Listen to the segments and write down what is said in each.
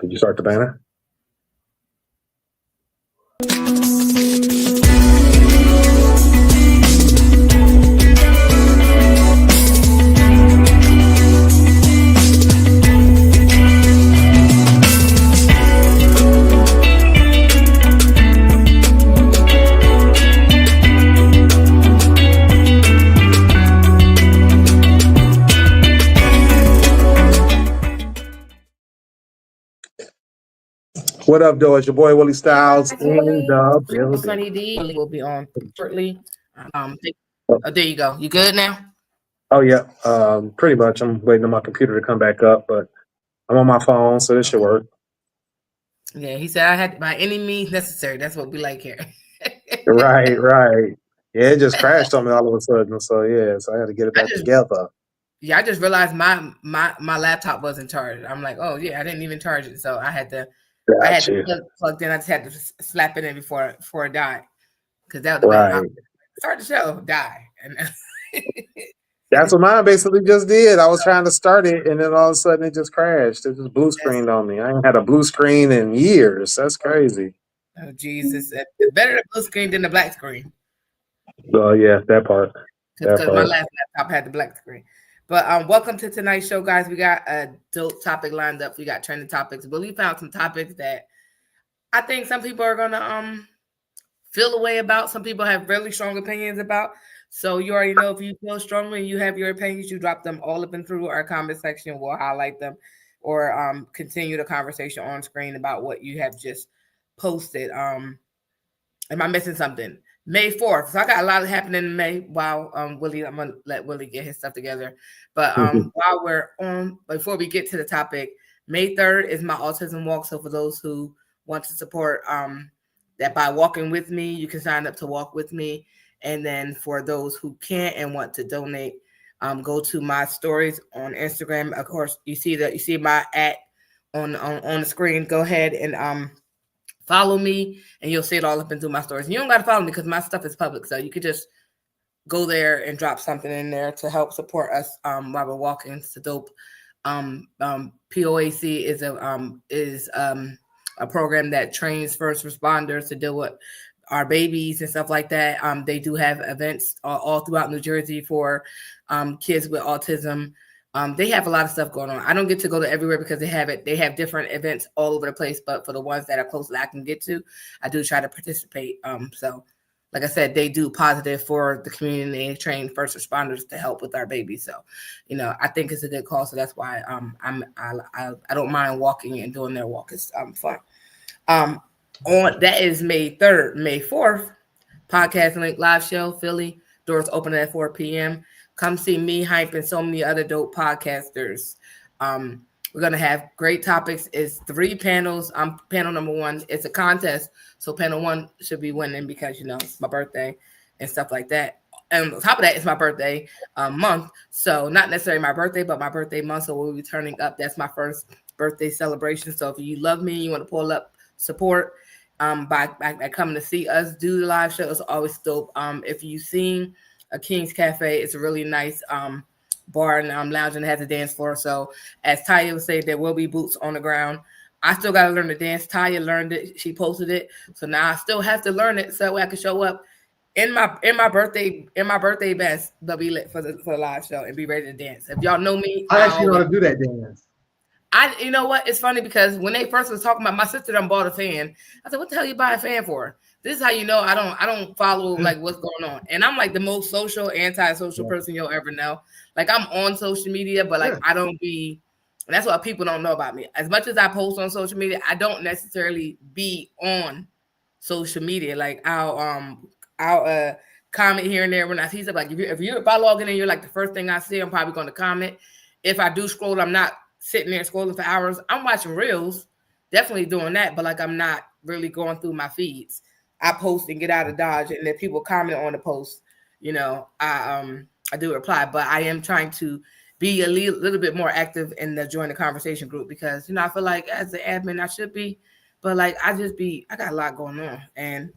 Did you start the banner? What up, though? It's your boy Willie Styles in the building. Sunny D will be on shortly. There you go. You good now? Oh yeah, pretty much. I'm waiting on my computer to come back up, but I'm on my phone, so this should work. Yeah, he said I had by any means necessary. That's what we like here. Right. Yeah, it just crashed on me all of a sudden. So yeah, so I had to get it back together. Yeah, I just realized my laptop wasn't charged. I'm like, oh yeah, I didn't even charge it, so I had to plug in. I just had to slap it in before it died, because that would have been start the show, die, and that's what mine basically just did. I was trying to start it, and then all of a sudden it just crashed. It just blue screened on me. I ain't had a blue screen in years. That's crazy. Oh Jesus! It's better the blue screen than the black screen. Oh yeah, that part. Because my last laptop had the black screen. But welcome to tonight's show, guys. We got a dope topic lined up. We got trending topics, but we found some topics that I think some people are gonna feel a way about. Some people have really strong opinions about. So you already know, if you feel strongly and you have your opinions, you drop them all up and through our comment section. We'll highlight them or continue the conversation on screen about what you have just posted. Am I missing something? May 4th. So I got a lot happening in May. While Willie, I'm gonna let Willie get his stuff together. But while we're on, before we get to the topic, May 3rd is my autism walk. So for those who want to support that by walking with me, you can sign up to walk with me. And then for those who can't and want to donate, go to my stories on Instagram. Of course, you see my @ on the screen. Go ahead and follow me, and you'll see it all up and through my stories. And you don't got to follow me because my stuff is public, so you could just go there and drop something in there to help support us while we're walking. It's a dope. POAC is a program that trains first responders to deal with our babies and stuff like that. They do have events all throughout New Jersey for kids with autism. They have a lot of stuff going on. I don't get to go to everywhere because they have different events all over the place. But for the ones that are close that I can get to, I do try to participate. So, like I said, they do positive for the community. They train first responders to help with our babies. So, I think it's a good cause. So that's why I don't mind walking and doing their walk. It's fun. That is May 3rd. May 4th, Podcast Link live show, Philly. Doors open at 4 p.m. Come see me, Hype, and so many other dope podcasters. We're going to have great topics. It's 3 panels. I'm panel number 1. It's a contest. So panel 1 should be winning because, it's my birthday and stuff like that. And on top of that, it's my birthday month. So not necessarily my birthday, but my birthday month. So we'll be turning up. That's my first birthday celebration. So if you love me, you want to pull up support by coming to see us do the live show. It's always dope. If you've seen a King's Cafe, it's a really nice bar and lounge, and it has a dance floor. So as Taya would say, there will be boots on the ground. I still got to learn to dance. Taya learned it. She posted it. So now I still have to learn it so I can show up in my birthday best, but be lit for the live show and be ready to dance. If y'all know me, I actually know how to do that dance. You know what? It's funny because when they first was talking about, my sister done bought a fan. I said, "What the hell you buy a fan for?" This is how you know I don't follow like what's going on. And I'm like the most anti-social person you'll ever know. Like I'm on social media, but like I don't be. And that's what people don't know about me. As much as I post on social media, I don't necessarily be on social media. Like I'll comment here and there when I see stuff. Like if I log in and you're like the first thing I see, I'm probably going to comment. If I do scroll, I'm not sitting there scrolling for hours. I'm watching reels, definitely doing that, but like I'm not really going through my feeds. I post and get out of Dodge, and if people comment on the post, I do reply. But I am trying to be a little bit more active in the join the conversation group because I feel like as an admin I should be, but like I got a lot going on and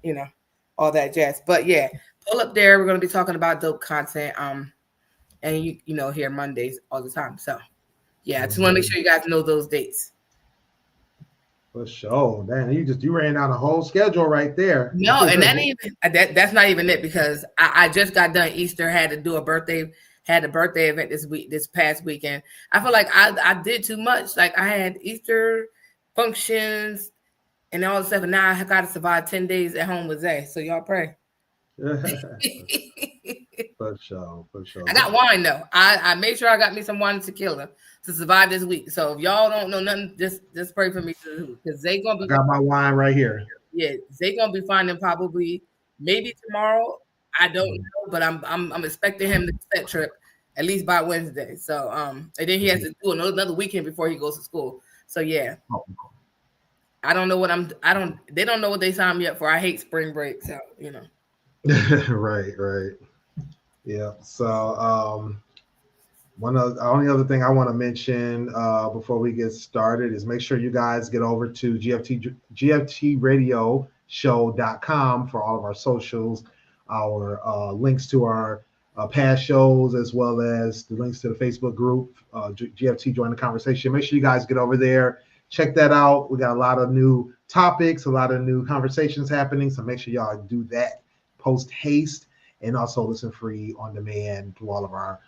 all that jazz. But yeah, pull up there. We're gonna be talking about dope content. And you here Mondays all the time. So yeah, I just want to make sure you guys know those dates. For sure. Damn, you ran down a whole schedule right there. No, and that's not even it because I just got done Easter, had to do a birthday event this past weekend. I feel like I did too much. Like I had Easter functions and all this stuff, and now I got to survive 10 days at home with Zay. So y'all pray. For sure. I got wine though. I made sure I got me some wine and tequila to survive this week. So if y'all don't know nothing, just pray for me because Zay gonna be. I got my wine right here. Yeah, Zay gonna be finding probably maybe tomorrow. I don't know, but I'm expecting him to set trip at least by Wednesday. So and then he has to do another weekend before he goes to school. So yeah. I don't know what they don't know what they signed me up for. I hate spring break, so you know. Right. Yeah. So the only other thing I want to mention before we get started is make sure you guys get over to GFTradioshow.com for all of our socials, our links to our past shows, as well as the links to the Facebook group, GFT Join the Conversation. Make sure you guys get over there. Check that out. We got a lot of new topics, a lot of new conversations happening. So make sure y'all do that post haste and also listen free on demand to all of our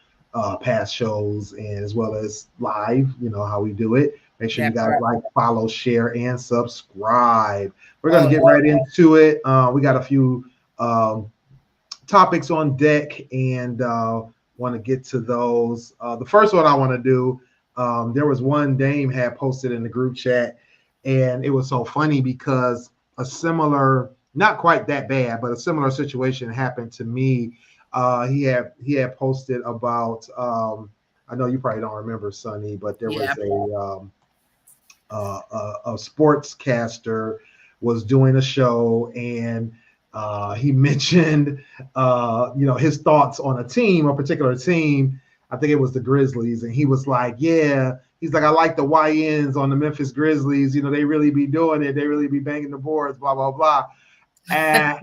past shows and as well as live, you know how we do it. Make sure you guys like, follow, share, and subscribe. We're going to get right into it. We got a few topics on deck and want to get to those. The first one I want to do, there was one Dame had posted in the group chat, and it was so funny because a similar, not quite that bad, but a similar situation happened to me. He had posted about, I know you probably don't remember, Sonny, but there was a sportscaster was doing a show, and he mentioned his thoughts on a particular team. I think it was the Grizzlies, and he was like, I like the YNs on the Memphis Grizzlies. You know, they really be doing it. They really be banging the boards, blah, blah, blah. And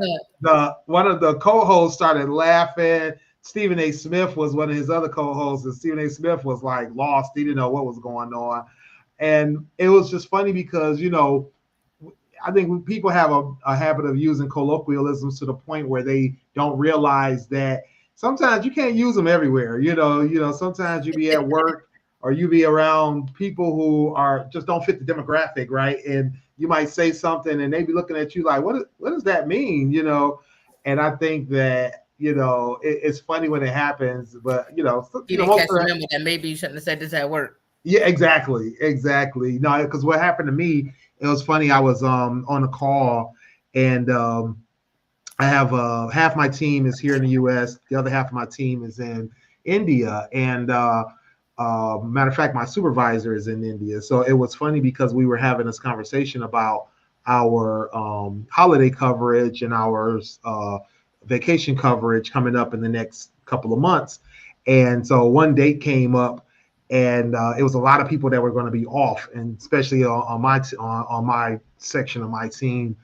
one of the co-hosts started laughing. Stephen A. Smith was one of his other co-hosts, and Stephen A. Smith was like lost. He didn't know what was going on. And it was just funny because, you know, I think people have a habit of using colloquialisms to the point where they don't realize that sometimes you can't use them everywhere. You know, sometimes you be at work or you be around people who are just don't fit the demographic, right? And you might say something and they be looking at you like, what does that mean? You know, and I think that, you know, it's funny when it happens, but you know, remember that maybe you shouldn't have said this at work. Yeah, exactly. No, because what happened to me, it was funny. I was on a call, and I have half my team is here in the U.S. The other half of my team is in India, and matter of fact, my supervisor is in India. So it was funny because we were having this conversation about our holiday coverage and our vacation coverage coming up in the next couple of months. And so one date came up, and it was a lot of people that were going to be off, and especially on my section of my team.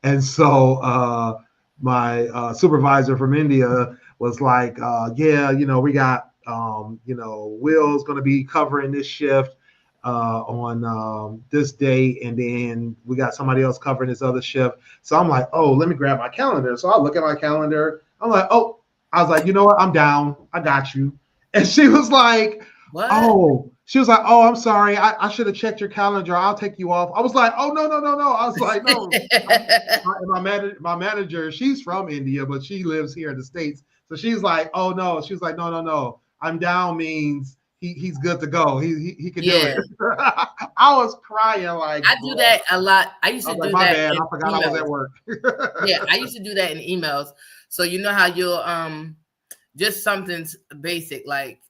And so my supervisor from India was like, we got, Will's going to be covering this shift on this day, and then we got somebody else covering this other shift. So I'm like, oh, let me grab my calendar. So I look at my calendar. I'm like, oh, I was like, you know what? I'm down. I got you. And she was like, what? Oh, she was like, oh, I'm sorry. I should have checked your calendar. I'll take you off. I was like, oh, no. I was like, no. My manager, she's from India, but she lives here in the States. So she's like, oh, no. She was like, no. I'm down means he's good to go. He can do it. I was crying like. I do that a lot. I used to do my that. Bad. I forgot emails. I was at work. Yeah, I used to do that in emails. So you know how you'll just something basic like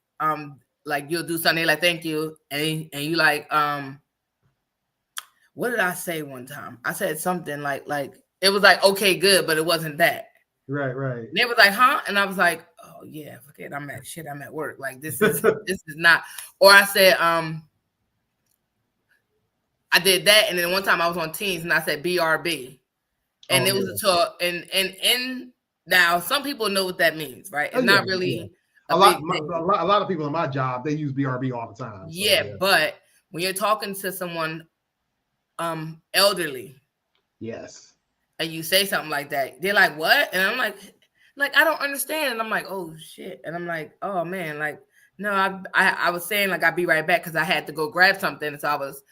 you'll do something like thank you, and you like what did I say one time? I said something like it was like okay good, but it wasn't that. Right. And they was like, huh? And I was like, oh yeah, forget I'm at work. Like this is not. Or I said I did that, and then one time I was on Teams and I said BRB, and it was a talk, and now some people know what that means, right? It's not really. Yeah. A lot of people in my job, they use BRB all the time. So, yeah, but when you're talking to someone elderly, Yes. and you say something like that, they're like, "What?" And I'm like I don't understand. And I'm like, "Oh shit!" And I'm like, "Oh man, like no, I was saying like I'd be right back because I had to go grab something." So I was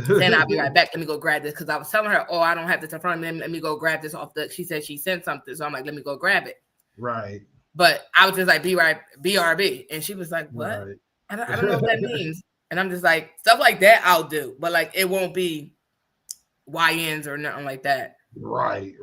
saying I'll be right back. Let me go grab this because I was telling her, "Oh, I don't have this in front of me. Let me go grab this off the." She said she sent something, so I'm like, "Let me go grab it." Right. But I was just like, BRB, and she was like, "What?" Right. I don't know what that means. And I'm just like, stuff like that I'll do, but like it won't be YNs or nothing like that. Right.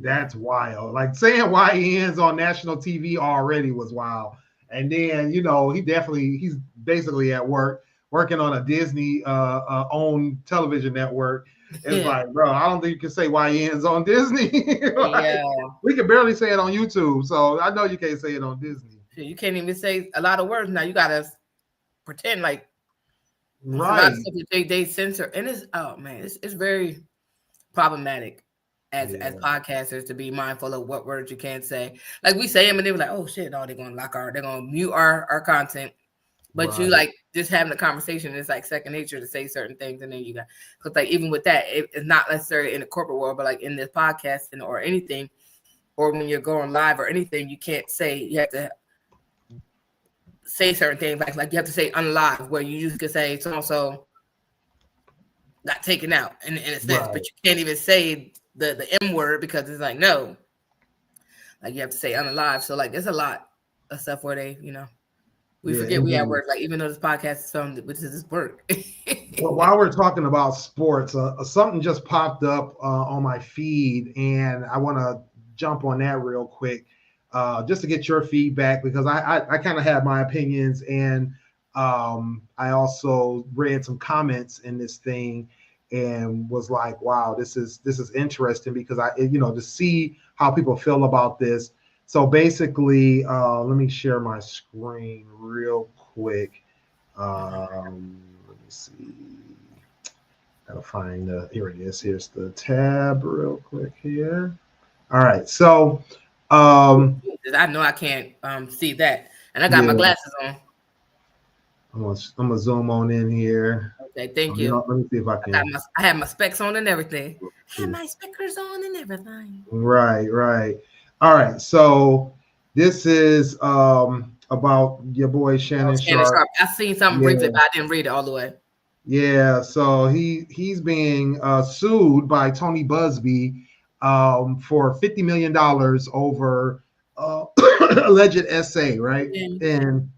That's wild. Like saying YNs on national TV already was wild. And then, he's basically at work, working on a Disney owned television network. It's like, bro, I don't think you can say YNs on Disney. Yeah. We can barely say it on YouTube. So I know you can't say it on Disney. You can't even say a lot of words now. You gotta pretend like right. They censor, and it's very problematic as podcasters to be mindful of what words you can't say. Like we say them, and they were like, "Oh shit, no, they're gonna mute our content." But you like just having a conversation, it's like second nature to say certain things, and then you got because like even with that, it's not necessarily in the corporate world, but like in this podcasting or anything, or when you're going live or anything, you can't say you have to say certain things like you have to say unlive, where you could say so and so got taken out in a sense, but you can't even say the M word because it's like no, like you have to say unalive. So like there's a lot of stuff where they we forget we have work. Like even though this podcast is filmed, which is this work. Well, while we're talking about sports, something just popped up on my feed, and I want to jump on that real quick, just to get your feedback because I kind of have my opinions, and I also read some comments in this thing, and was like, wow, this is interesting because to see how people feel about this. So basically, let me share my screen real quick. Let me see. Gotta find here it is. Here's the tab real quick here. All right. So I know I can't see that. And I got my glasses on. I'm gonna zoom on in here. Okay, thank you. Let me see if I can. I have my specs on and everything. I have my speakers on and everything. Right. All right. So this is about your boy Shannon Sharpe. I seen something briefly, but I didn't read it all the way. Yeah, so he's being sued by Tony Busby for $50 million over alleged essay, right? And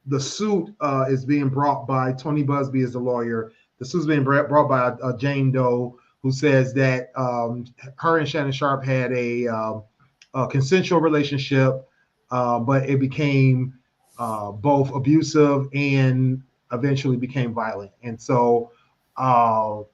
the suit is being brought by Tony Busby as the lawyer. The suit is being brought by Jane Doe, who says that her and Shannon Sharpe had a consensual relationship, but it became both abusive and eventually became violent. And so the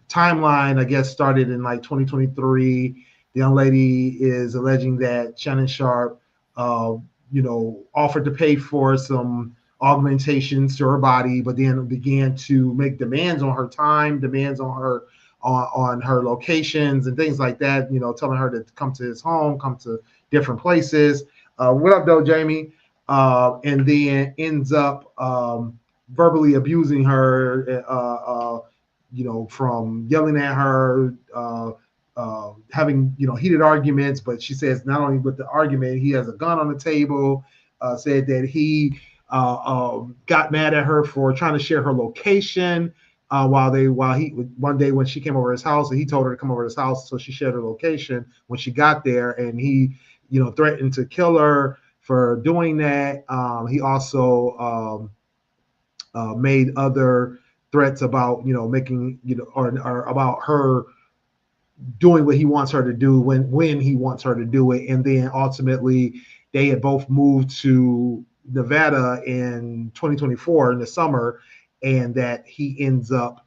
timeline, I guess, started in like 2023. The young lady is alleging that Shannon Sharpe, offered to pay for some augmentations to her body, but then began to make demands on her time, demands on her on her locations and things like that, telling her to come to his home, come to different places. What up, though, Jamie? And then ends up verbally abusing her, from yelling at her, having heated arguments. But she says not only with the argument, he has a gun on the table. Said that he got mad at her for trying to share her location while one day when she came over his house, and he told her to come over to his house, so she shared her location when she got there, and he threatened to kill her for doing that. He also made other threats about making or about her doing what he wants her to do when he wants her to do it. And then ultimately they had both moved to Nevada in 2024 in the summer, and that he ends up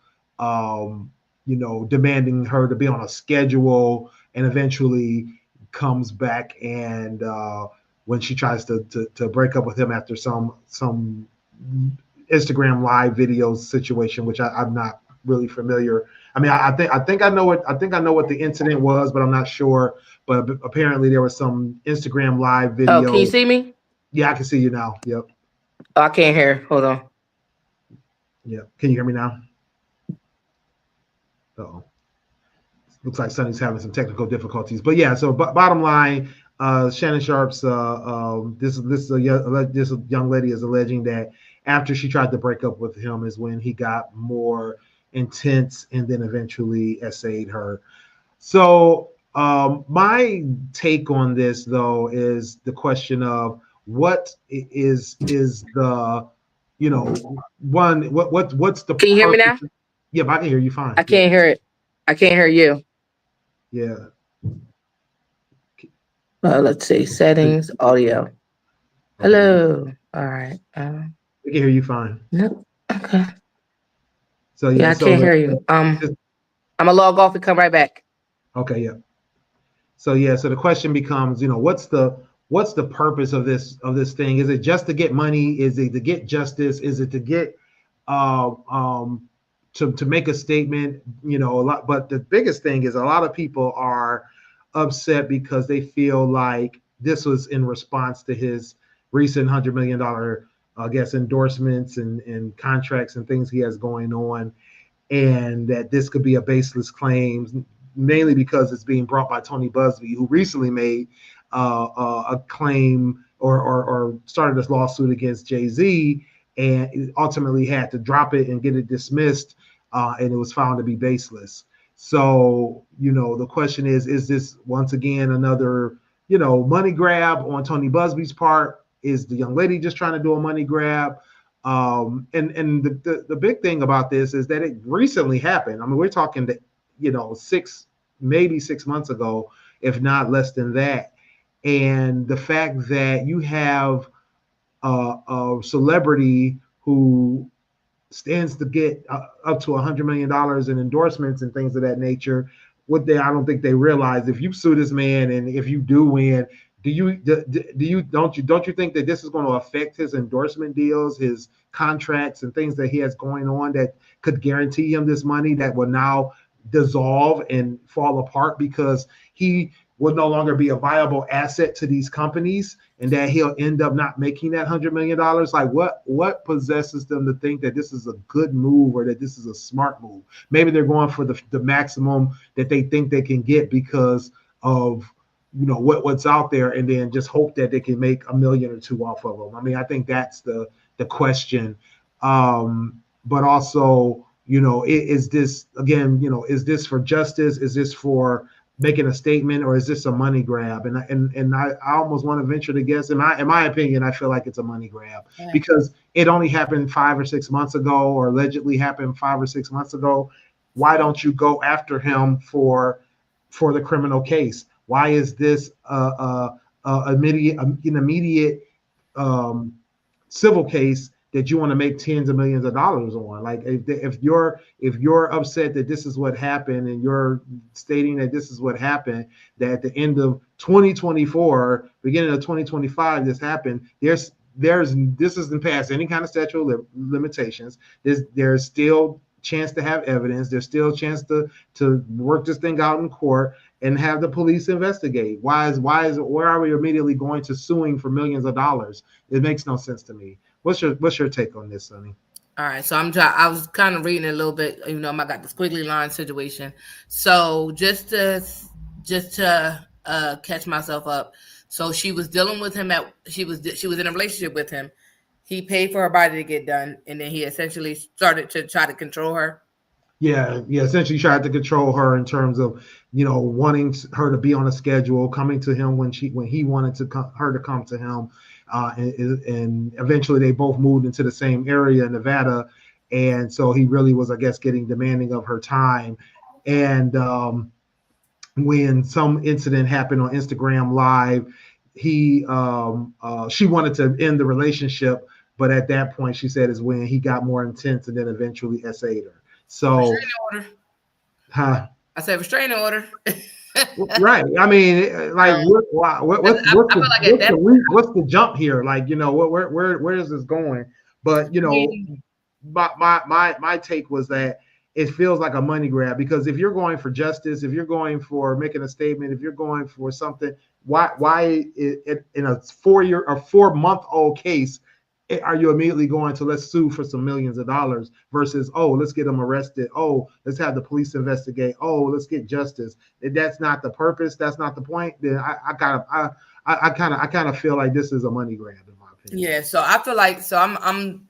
demanding her to be on a schedule, and eventually comes back and when she tries to break up with him after some Instagram live videos situation, which I'm not really familiar. I mean, I think I know what the incident was, but I'm not sure. But apparently there was some Instagram live video. Oh, can you see me? Yeah, I can see you now. Yep. Oh, I can't hear. Hold on. Yeah. Can you hear me now? Uh-oh. Looks like Sonny's having some technical difficulties. But yeah, so bottom line, Shannon Sharp's this young lady is alleging that after she tried to break up with him is when he got more intense and then eventually essayed her. So my take on this though is the question of what is the what's the Can you hear me now? purpose? Yeah, I can hear you fine. I can't hear it. I can't hear you. Yeah. Let's see. Settings, audio. Hello. All right. We can hear you fine. No. Okay. So Yeah, I can't hear you. I'm gonna log off and come right back. Okay, yeah. So yeah, so the question becomes, what's the purpose of this thing? Is it just to get money? Is it to get justice? Is it to get to make a statement? A lot. But the biggest thing is a lot of people are upset because they feel like this was in response to his recent $100 million, I guess, endorsements and contracts and things he has going on, and that this could be a baseless claim, mainly because it's being brought by Tony Buzbee, who recently made a claim or started this lawsuit against Jay-Z, and ultimately had to drop it and get it dismissed, and it was found to be baseless. So, the question is this once again another, money grab on Tony Buzbee's part? Is the young lady just trying to do a money grab? And the big thing about this is that it recently happened. I mean, we're talking that, maybe 6 months ago, if not less than that. And the fact that you have a celebrity who stands to get up to $100 million in endorsements and things of that nature, I don't think they realize, if you sue this man and if you do win, don't you think that this is going to affect his endorsement deals, his contracts and things that he has going on that could guarantee him this money that will now dissolve and fall apart because he will no longer be a viable asset to these companies, and that he'll end up not making that $100 million? Like, what possesses them to think that this is a good move or that this is a smart move? Maybe they're going for the maximum that they think they can get because of what's out there, and then just hope that they can make $1 million or $2 million off of them. I mean, I think that's the question. But also, is this, again, is this for justice? Is this for making a statement, or is this a money grab? And I almost want to venture to guess, in my opinion, I feel like it's a money grab, because it only happened 5 or 6 months ago, or allegedly happened 5 or 6 months ago. Why don't you go after him for the criminal case? Why is this an immediate civil case that you want to make tens of millions of dollars on? Like, if you're upset that this is what happened, and you're stating that this is what happened, that at the end of 2024, beginning of 2025, this happened. This isn't past any kind of statute of limitations. There's still chance to have evidence. There's still a chance to work this thing out in court and have the police investigate. Where are we immediately going to suing for millions of dollars? It makes no sense to me. What's your take on this, Sonny? All right, so I was kind of reading a little bit. I got the squiggly line situation. So just to catch myself up. So she was dealing with him she was in a relationship with him. He paid for her body to get done, and then he essentially started to try to control her. Yeah, essentially tried to control her in terms of, wanting her to be on a schedule, coming to him when he wanted her to come to him, and eventually they both moved into the same area in Nevada, and so he really was, I guess, getting demanding of her time. And when some incident happened on Instagram Live, she wanted to end the relationship, but at that point, she said, is when he got more intense and then eventually essayed her. So, restraining order. Huh? I said restraining order. Right. I mean, like, what's the jump here? Like, where is this going? But my take was that it feels like a money grab, because if you're going for justice, if you're going for making a statement, if you're going for something, why in a 4-month-old case are you immediately going to let's sue for some millions of dollars versus, oh, let's get them arrested, oh, let's have the police investigate, oh, let's get justice? If that's not the purpose, that's not the point, then I kind of feel like this is a money grab in my opinion. Yeah, so I feel like I'm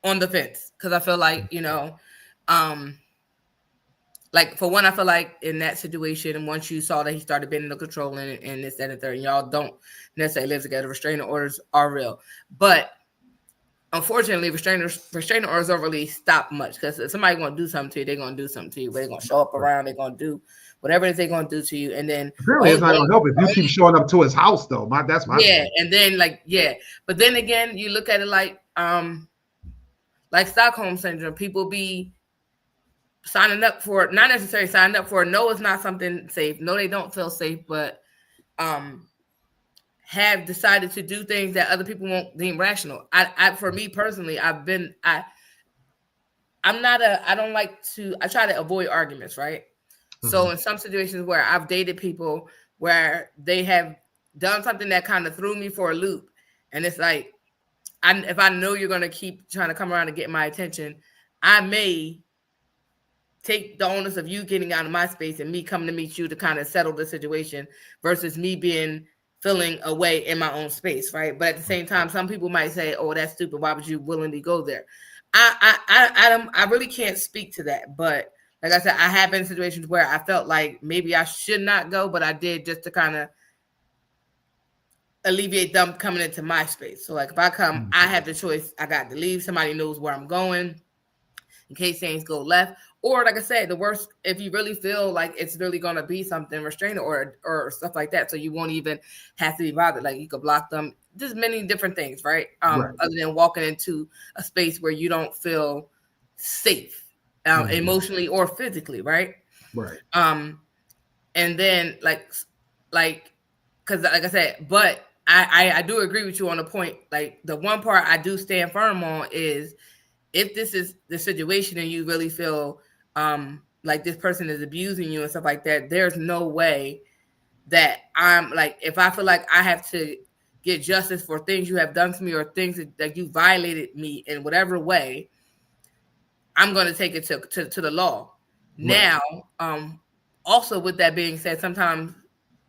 on the fence because I feel like, like for one, I feel like in that situation, and once you saw that he started bending the control and this, that, and third, and y'all don't necessarily live together, restraining orders are real. But unfortunately, restraining orders don't really stop much because if somebody's gonna do something to you, they're gonna do something to you. They're gonna show up around, they're gonna do whatever it is they're gonna do to you, and then apparently it's not gonna help if you keep showing up to his house though. That's my thing. And then but then again, you look at it like Stockholm syndrome. People be signing up for it, not necessarily signing up for it. No, it's not something safe. No, they don't feel safe, but have decided to do things that other people won't deem rational. For me personally, I try to avoid arguments, right? Mm-hmm. So in some situations where I've dated people where they have done something that kind of threw me for a loop, and it's like, if I know you're going to keep trying to come around and get my attention, I may take the onus of you getting out of my space and me coming to meet you to kind of settle the situation versus me feeling away in my own space, right? But at the same time, some people might say, "Oh, that's stupid. Why would you willingly go there?" I really can't speak to that. But like I said, I have been in situations where I felt like maybe I should not go, but I did just to kind of alleviate them coming into my space. So like if I come, I have the choice. I got to leave. Somebody knows where I'm going in case things go left. Or like I said, the worst, if you really feel like it's really going to be something restraining or stuff like that, so you won't even have to be bothered. Like you could block them. There's many different things, right? Other than walking into a space where you don't feel safe, emotionally or physically, right? Right. And then because like I said, but I do agree with you on the point. Like the one part I do stand firm on is if this is the situation and you really feel like this person is abusing you and stuff like that, there's no way that I'm like, if I feel like I have to get justice for things you have done to me or things that you violated me in whatever way, I'm going to take it to the law. Right. Now, also with that being said, sometimes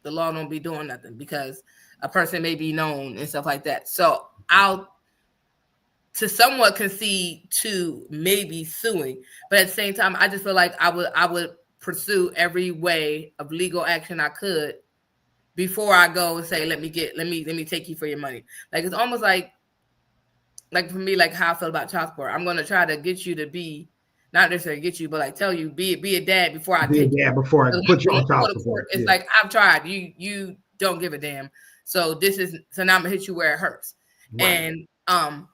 the law don't be doing nothing because a person may be known and stuff like that. So I'll to somewhat concede to maybe suing, but at the same time, I just feel like I would pursue every way of legal action I could before I go and say, let me take you for your money. Like it's almost like for me, like how I feel about child support. I'm gonna try to get you to be not necessarily get you, but like tell you be a dad before I take you. Before I put you on child support. It's like I've tried. You don't give a damn. So now I'm gonna hit you where it hurts. Right. And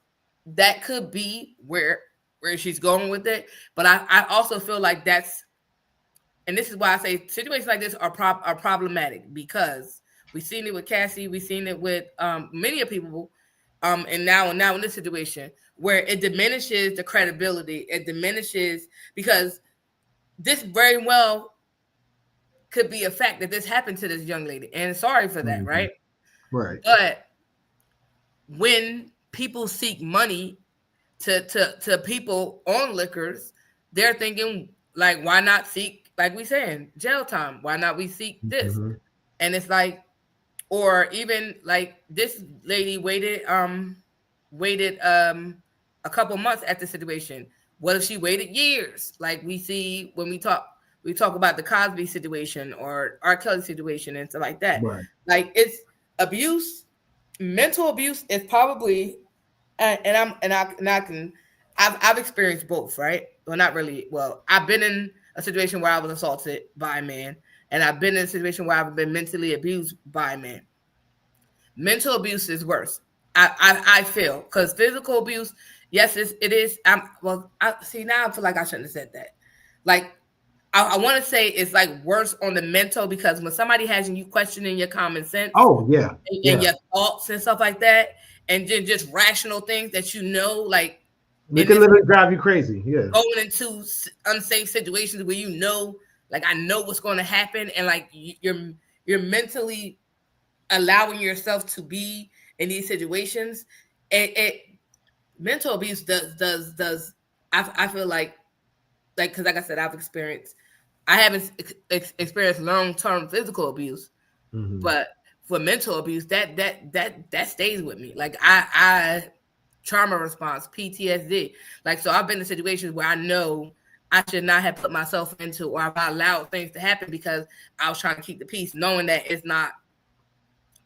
that could be where she's going with it. But I also feel like and this is why I say situations like this are problematic because we've seen it with Cassie, we've seen it with many of people, and now in this situation where it diminishes the credibility, it diminishes because this very well could be a fact that this happened to this young lady, and sorry for that, right? Right. But when people seek money to people on liquors, they're thinking like, why not seek, like we saying, jail time? Why not we seek this? Mm-hmm. And it's like, or even like this lady waited a couple months at the situation. What if she waited years? Like we see when we talk about the Cosby situation or R. Kelly situation and stuff like that. Right. Like it's abuse, mental abuse is probably. I've experienced both, right? Well, not really. Well, I've been in a situation where I was assaulted by a man, and I've been in a situation where I've been mentally abused by a man. Mental abuse is worse. I feel because physical abuse, yes, it is. Now I feel like I shouldn't have said that. Like I want to say it's like worse on the mental because when somebody has you questioning your common sense, and your thoughts and stuff like that. And then just rational things that like it can literally drive you crazy. Yeah, going into unsafe situations where like I know what's going to happen, and like you're mentally allowing yourself to be in these situations. it mental abuse does I feel like because like I said, I haven't experienced long-term physical abuse, but for mental abuse, that stays with me. Like I trauma response, PTSD. Like, so I've been in situations where I know I should not have put myself into, or I've allowed things to happen because I was trying to keep the peace, knowing that it's not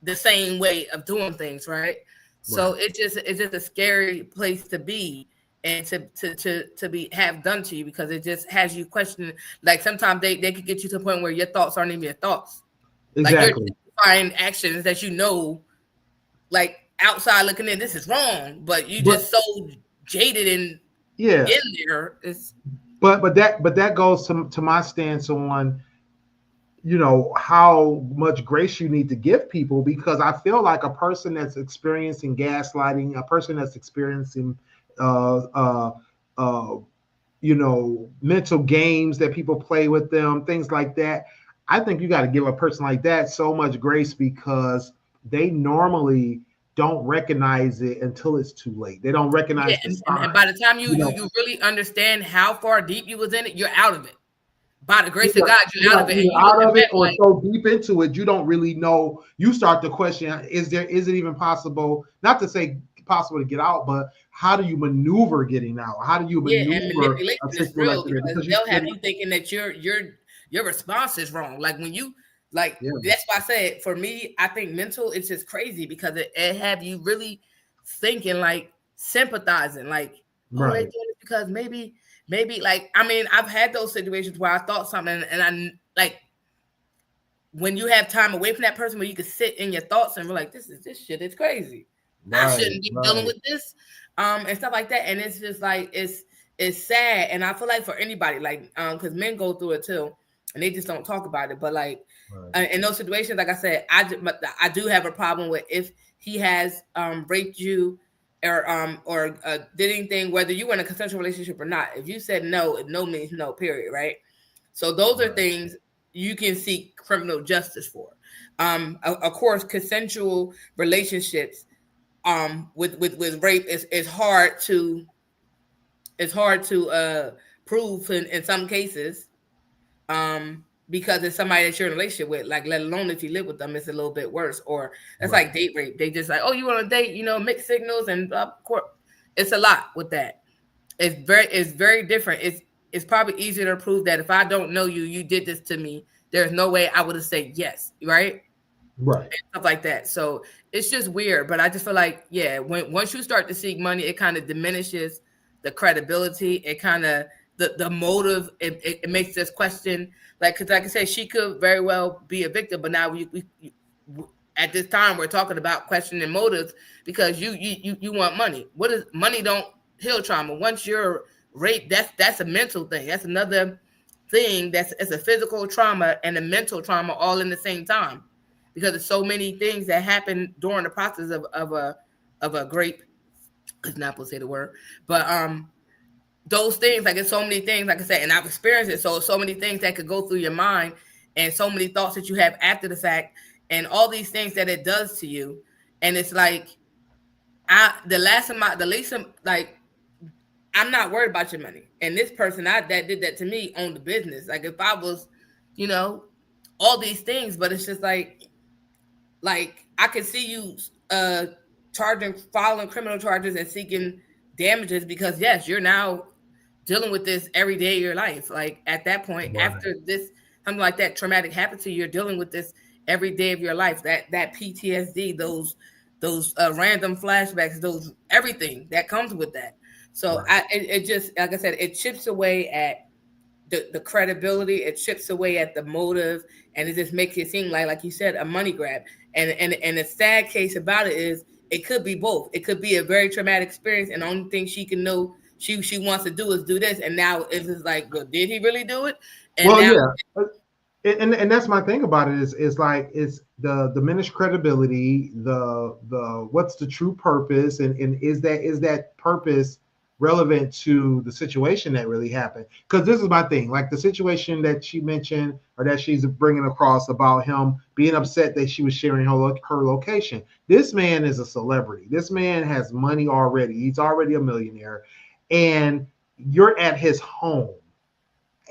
the same way of doing things, right? So it's just a scary place to be and to be have done to you, because it just has you questioning. Like, sometimes they could get you to the point where your thoughts aren't even your thoughts. Exactly. Like, you're justifying actions that you know, like, outside looking in, this is wrong, but just so jaded and in there. But that goes to my stance on, you know, how much grace you need to give people, because I feel like a person that's experiencing gaslighting, a person that's experiencing you know, mental games that people play with them, things like that. I think you got to give a person like that so much grace, because they normally don't recognize it until it's too late. They don't recognize it. And by the time you really understand how far deep you was in it, you're out of it. By the grace of God, you're out of it. You're out of it, or so deep into it, you don't really know. You start to question: is it even possible? Not to say possible to get out, but how do you maneuver getting out? How do you maneuver? And manipulation is real, because they'll have you thinking that your response is wrong. Like, when you that's why I said, for me, I think mental, it's just crazy, because it have you really thinking, like, sympathizing, like, oh, they're doing it because maybe, like, I mean, I've had those situations where I thought something, and I, like, when you have time away from that person where you can sit in your thoughts and be like, this shit is crazy. I shouldn't be dealing with this, and stuff like that. And it's just like, it's sad. And I feel like for anybody, like, because men go through it too, and they just don't talk about it. But, like, in those situations, like I said, I do have a problem with if he has raped you or did anything, whether you were in a consensual relationship or not. If you said no, no means no, period, right? So those are things you can seek criminal justice for. Of course, consensual relationships with rape is hard to prove in some cases, because it's somebody that you're in a relationship with, like, let alone if you live with them, it's a little bit worse. Or that's like date rape. They just like, oh, you want to date, you know, mixed signals, and of course, it's a lot with that. It's very different. It's probably easier to prove that if I don't know you did this to me, there's no way I would have said yes, right? Right. And stuff like that. So it's just weird. But I just feel like, once you start to seek money, it kind of diminishes the credibility. It kind of the motive. It makes this question, like, because like I said, she could very well be a victim, but now we at this time we're talking about questioning motives, because you want money. What is money? Don't heal trauma. Once you're raped, that's a mental thing. That's another thing. It's a physical trauma and a mental trauma all in the same time, because there's so many things that happen during the process of a rape. Because not supposed to say the word, but those things, like, it's so many things, like I said, and I've experienced it. So many things that could go through your mind, and so many thoughts that you have after the fact, and all these things that it does to you. And it's like, like, I'm not worried about your money. And this person that did that to me owned the business. Like, if I was, you know, all these things, but it's just like I could see you filing criminal charges and seeking damages, because yes, you're now dealing with this every day of your life. Like, at that point, after this, something like that traumatic happened to you, you're dealing with this every day of your life. That PTSD, those random flashbacks, those everything that comes with that. So it just, like I said, it chips away at the credibility. It chips away at the motive, and it just makes it seem like you said, a money grab. And the sad case about it is, it could be both. It could be a very traumatic experience, and the only thing she can know she wants to do is do this. And now it's just like, well, did he really do it? And and that's my thing about it is like, it's the diminished credibility, the what's the true purpose, and is that purpose relevant to the situation that really happened. Because this is my thing, like the situation that she mentioned or that she's bringing across about him being upset that she was sharing her location. This man is a celebrity. This man has money already. He's already a millionaire, and you're at his home.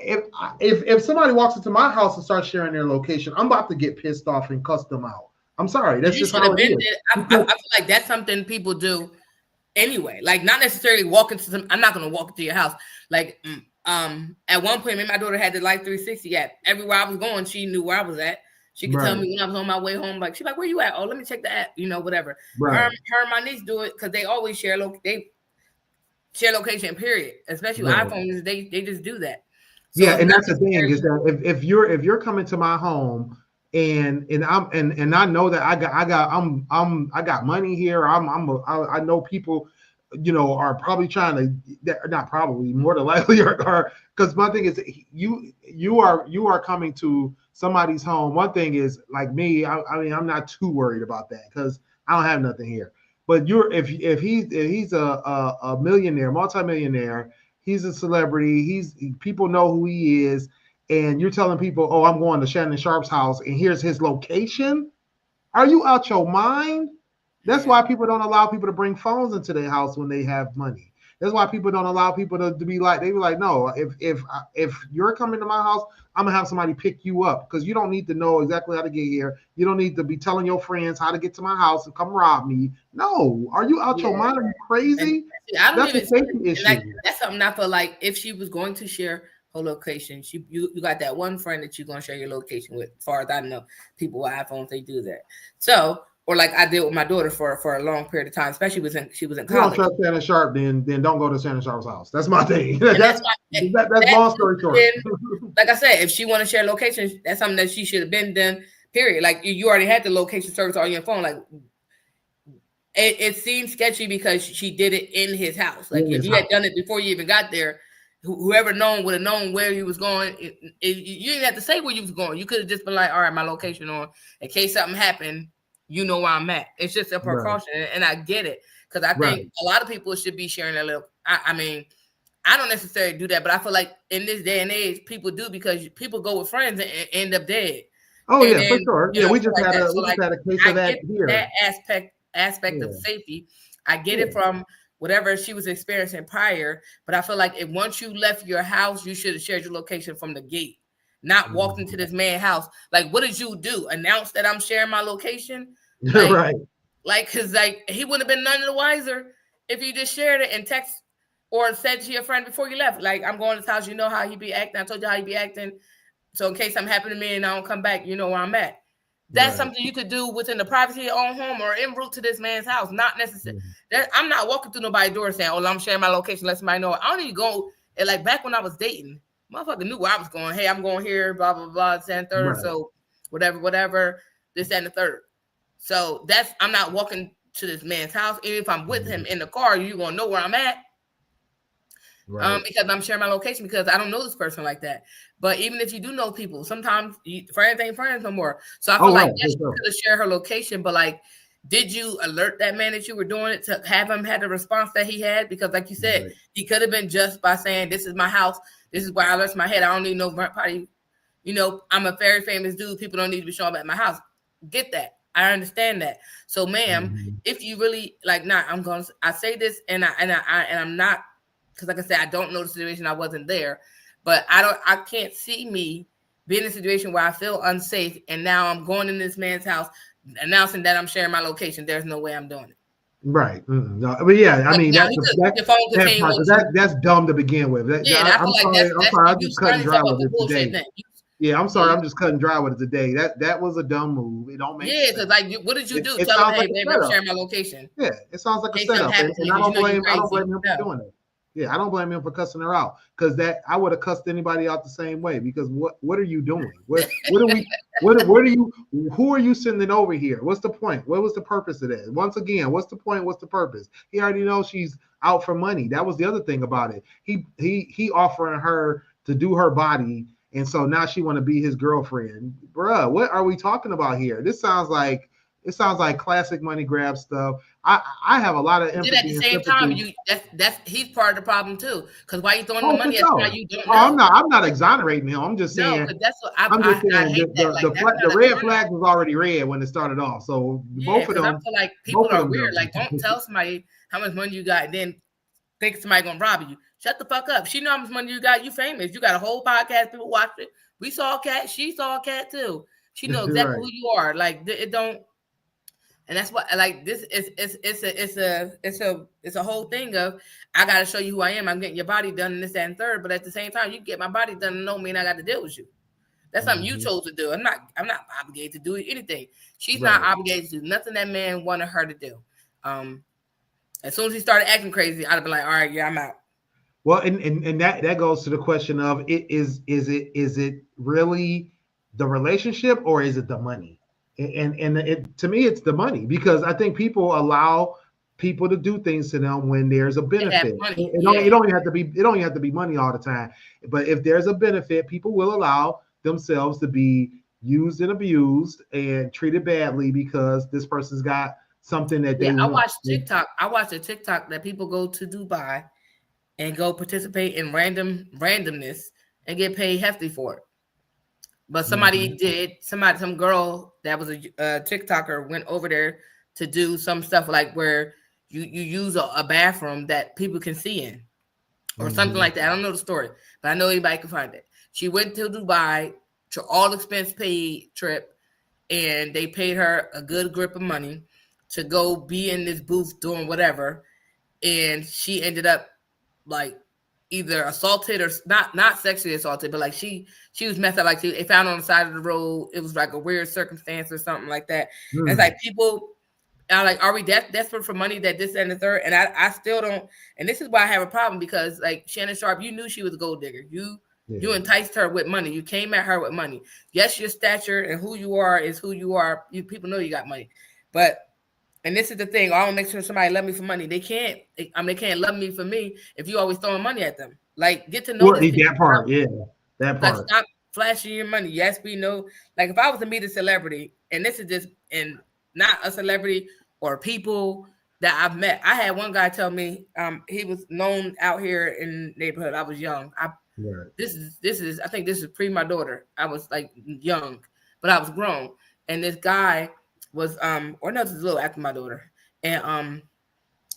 If somebody walks into my house and starts sharing their location, I'm about to get pissed off and cuss them out. I'm sorry. That's just how it is. I feel like that's something people do anyway. Like not necessarily walking to some. I'm not gonna walk into your house. Like at one point, my daughter had the Life 360 app. Everywhere I was going, she knew where I was at. She could tell me when I was on my way home. Like she's like, "Where you at?" Oh, let me check the app. Whatever. Her and my niece do it because they always share location. Period. Especially with iPhones, they just do that. So yeah, and that's the thing is that if you're coming to my home and I know that I got money here. I know people, are probably trying to, not probably, more than likely are, because my thing is you are coming to somebody's home. One thing is like me, I mean I'm not too worried about that because I don't have nothing here. But if he's a millionaire, multimillionaire. He's a celebrity. People know who he is, and you're telling people, "Oh, I'm going to Shannon Sharpe's house, and here's his location." Are you out your mind? That's why people don't allow people to bring phones into their house when they have money. That's why people don't allow people to be like, they be like, "No, if you're coming to my house, I'm gonna have somebody pick you up because you don't need to know exactly how to get here. You don't need to be telling your friends how to get to my house and come rob me." No, are you out your mind? Are you crazy? I don't that's even a safety issue. That's something I feel like if she was going to share her location, you got that one friend that you're gonna share your location with. As far as I know, people with iPhones they do that. So. Or like I did with my daughter for a long period of time, especially she was in college. You don't trust Shannon Sharpe, then don't go to Shannon Sharpe's house. That's my thing. That's long story short. Like I said, if she want to share location, that's something that she should have been done. Period. Like you already had the location service on your phone. Like it seems sketchy because she did it in his house. Like if you had done it before you even got there, whoever would have known where he was going. You didn't have to say where you was going. You could have just been like, all right, my location on in case something happened. You know where I'm at. It's just a precaution, and I get it because I think a lot of people should be sharing their little. I mean, I don't necessarily do that, but I feel like in this day and age, people do because people go with friends and end up dead. Oh and then, for sure. Yeah, we just had a case of that here. That aspect of safety, I get it from whatever she was experiencing prior, but I feel like if once you left your house, you should have shared your location from the gate. Not walked into this man's house. Like, what did you do? Announce that I'm sharing my location? Like, right. Like, because he wouldn't have been none the wiser if you just shared it and text or said to your friend before you left, like, I'm going to his house. You know how he be acting. I told you how he be acting. So in case something happened to me and I don't come back, you know where I'm at. That's something you could do within the privacy of your own home or en route to this man's house. Not necessarily. I'm not walking through nobody's door saying, "Oh, I'm sharing my location. Let somebody know." I don't even go. And like back when I was dating. Motherfucker knew where I was going. Hey, I'm going here, blah, blah, blah, this and third. Right. So whatever, this and the third. So I'm not walking to this man's house. Even if I'm with him in the car, you're going to know where I'm at. Right. Because I'm sharing my location because I don't know this person like that. But even if you do know people, sometimes friends ain't friends no more. So I feel like yes, you could have shared her location, but like, did you alert that man that you were doing it to have him had the response that he had? Because like you said, he could have been just by saying, "This is my house. This is where I left my head. I don't need no party. I'm a very famous dude. People don't need to be showing up at my house." Get that. I understand that. So, ma'am, if you really like, I say this and I'm not, because like I said, I don't know the situation. I wasn't there, but I can't see me being in a situation where I feel unsafe. And now I'm going in this man's house announcing that I'm sharing my location. There's no way I'm doing it. Right. No, but yeah, I mean that's dumb to begin with. I'm sorry, I'm just cutting dry with it today. Yeah, I'm sorry, I'm just cutting dry with it today. That was a dumb move. It don't make sense. Yeah, because like, what did you do? Tell them, hey, baby, I'm sharing my location. Yeah, it sounds like a setup, and I don't blame him for doing it. Yeah, I don't blame him for cussing her out because I would have cussed anybody out the same way. Because what are you doing? Who are you sending over here? What's the point? What was the purpose of that? Once again, what's the point? What's the purpose? He already knows she's out for money. That was the other thing about it. He offering her to do her body, and so now she want to be his girlfriend. Bruh, what are we talking about here? This sounds like It sounds like classic money grab stuff. I have a lot of empathy. Then at the same time, that's he's part of the problem too. Because why you throwing the money at somebody you don't know? I'm not exonerating him. I'm just saying. No, that's what I hate that. Like, the red flag was already red when it started off. So both of them. I feel like people are weird. Like, don't tell somebody how much money you got and then think somebody gonna rob you. Shut the fuck up. She know how much money you got. You famous. You got a whole podcast. People watch it. We saw a cat. She saw a cat too. She knows exactly who you are. Like, it don't. And that's what, like, this is it's a whole thing of, I gotta show you who I am. I'm getting your body done and this, that, and third. But at the same time, you get my body done and don't mean I got to deal with you. That's something you chose to do. I'm not obligated to do anything. She's not obligated to do nothing that man wanted her to do. As soon as he started acting crazy, I'd have been like, all right, yeah, I'm out. Well, and that goes to the question of is it really the relationship or is it the money? And to me, it's the money, because I think people allow people to do things to them when there's a benefit. It don't even have to be money all the time. But if there's a benefit, people will allow themselves to be used and abused and treated badly because this person's got something that they want. I watched TikTok. I watched a TikTok that people go to Dubai and go participate in randomness and get paid hefty for it. But somebody some girl that was a TikToker went over there to do some stuff like where you use a bathroom that people can see in or something like that. I don't know the story, but I know anybody can find it. She went to Dubai to all expense paid trip, and they paid her a good grip of money to go be in this booth doing whatever. And she ended up like either assaulted or not sexually assaulted, but like she was messed up. Like they found her on the side of the road. It was like a weird circumstance or something like that. It's like people are like, are we desperate for money, that this and the third? And I still don't. And this is why I have a problem, because like Shannon Sharpe, you knew she was a gold digger. You enticed her with money. You came at her with money. Yes, your stature and who you are is who you are. People know you got money, but. And this is the thing. I want to make sure somebody love me for money. They can't. They can't love me for me if you always throwing money at them. Like, get to know that part. Yeah, that part. Like, stop flashing your money. Yes, we know. Like, if I was to meet a celebrity, and this is just and not a celebrity or people that I've met. I had one guy tell me he was known out here in the neighborhood. I was young. This is. I think this is pre my daughter. I was like young, but I was grown. And this guy was or no, this is a little after my daughter, and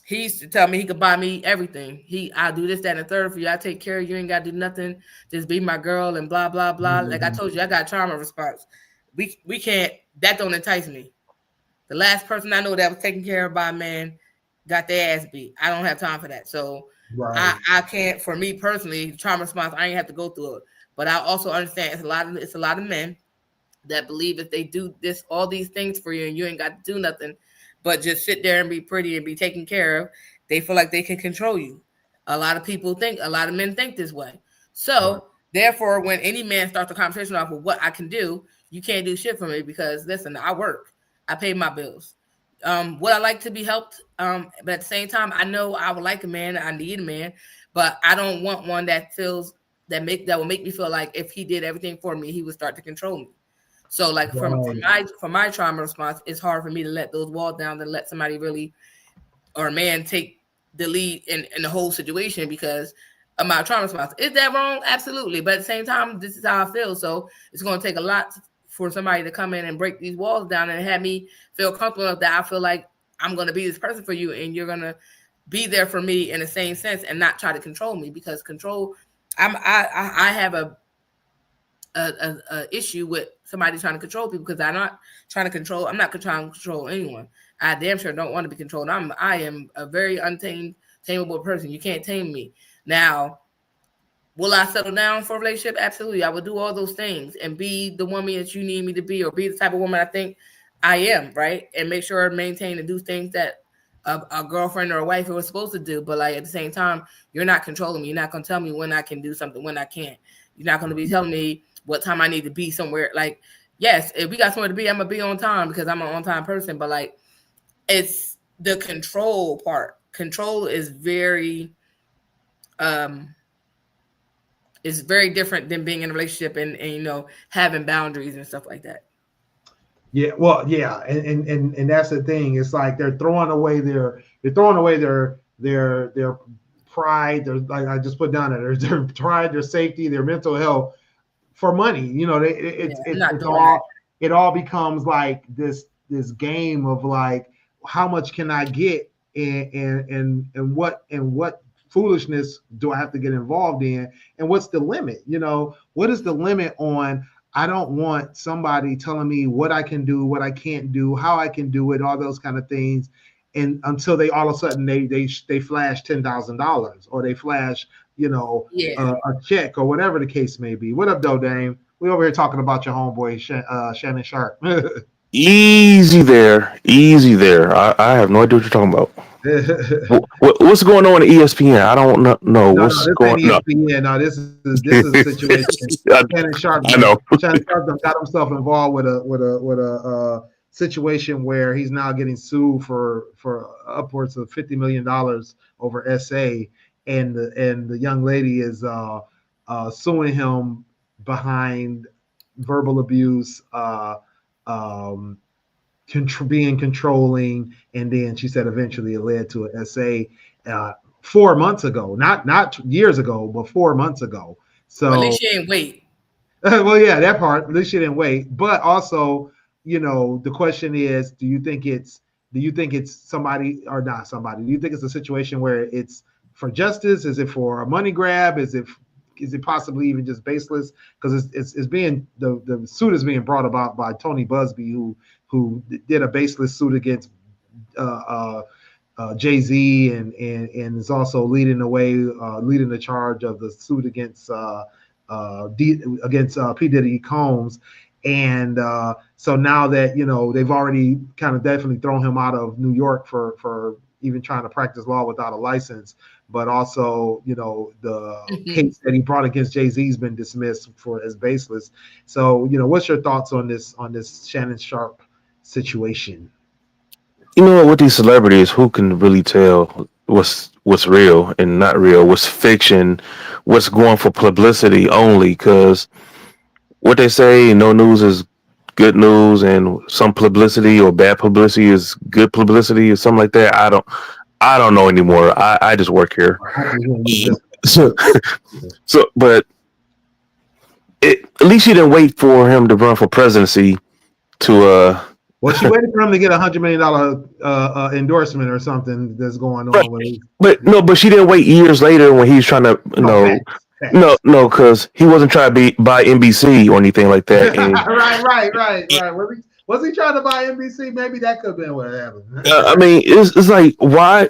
he used to tell me he could buy me everything. I'll do this, that, and the third for you. I take care of you. Ain't gotta do nothing. Just be my girl and blah blah blah. Like I told you, I got trauma response. We can't. That don't entice me. The last person I know that was taken care of by a man got their ass beat. I don't have time for that. So I can't. For me personally, trauma response, I ain't have to go through it. But I also understand it's a lot of men that believe if they do all these things for you and you ain't got to do nothing but just sit there and be pretty and be taken care of, they feel like they can control you. A lot of men think this way. So therefore, when any man starts the conversation off with what I can do, you can't do shit for me because listen, I work, I pay my bills. Would I like to be helped? But at the same time, I know I would like a man, I need a man, but I don't want one that will make me feel like if he did everything for me, he would start to control me. So like from my trauma response, it's hard for me to let those walls down and let somebody really or a man take the lead in the whole situation because of my trauma response. Is that wrong? Absolutely. But at the same time, this is how I feel. So it's going to take a lot for somebody to come in and break these walls down and have me feel comfortable enough that I feel like I'm going to be this person for you and you're going to be there for me in the same sense and not try to control me, because control, I have a issue with somebody trying to control people because I'm not trying to control anyone. I damn sure don't want to be controlled. I am a very tameable person. You can't tame me. Now, will I settle down for a relationship? Absolutely. I will do all those things and be the woman that you need me to be, or be the type of woman I think I am, right? And make sure I maintain and do things that a girlfriend or a wife was supposed to do. But like at the same time, you're not controlling me. You're not going to tell me when I can do something, when I can't. You're not going to be telling me what time I need to be somewhere. Like, yes, if we got somewhere to be, I'm going to be on time because I'm an on-time person. But like, it's the control part. Control is very different than being in a relationship and you know, having boundaries and stuff like that. Yeah, well, yeah, and that's the thing. It's like they're throwing away their pride. Their, like I just put down there, their pride, their safety, their mental health for money. You know, I'm not it's doing that. all it all becomes like this game of like how much can I get and what foolishness do I have to get involved in and what's the limit? You know, what is the limit on I don't want somebody telling me what I can do, what I can't do, how I can do it, all those kind of things. And until they all of a sudden they flash $10,000 or they flash, you know, Yeah. a check or whatever the case may be. What up, though, Dame? We over here talking about your homeboy Shannon Sharp. Easy there. Easy there. I have no idea what you're talking about. no, What's going on at ESPN? I don't know. no, What's this going ain't on? ESPN. No, this is a situation. I, Shannon Sharp, I know. Shannon Sharp got himself involved with a situation where he's now getting sued for upwards of $50 million over SA, and the young lady is suing him behind verbal abuse, um, being controlling, and then she said eventually it led to an SA 4 months ago, not years ago, but 4 months ago. So Well, at least she ain't wait. well, yeah, that part. At least she didn't wait. But also, you know, the question is, do you think it's somebody or not somebody? Do you think it's a situation where it's for justice? Is it for a money grab? Is it possibly even just baseless? Because it's being the suit is being brought about by Tony Busby, who did a baseless suit against Jay-Z and is also leading the charge of the suit against P. Diddy Combs. And so now that, you know, they've already kind of definitely thrown him out of New York for even trying to practice law without a license, but also, you know, the case that he brought against Jay-Z has been dismissed as baseless. So, you know, what's your thoughts on this Shannon Sharp situation? You know, with these celebrities, who can really tell what's real and not real, what's fiction, what's going for publicity only? Because what they say, no news is good news, and some publicity or bad publicity is good publicity, or something like that. I don't know anymore. I just work here. So, but at least she didn't wait for him to run for presidency to Well, she waited for him to get $100 million endorsement or something that's going on. Right. But she didn't wait years later when he's trying to facts. No, because he wasn't trying to buy NBC or anything like that. And, right. Was he trying to buy NBC? Maybe that could have been what happened. I mean, it's like, why?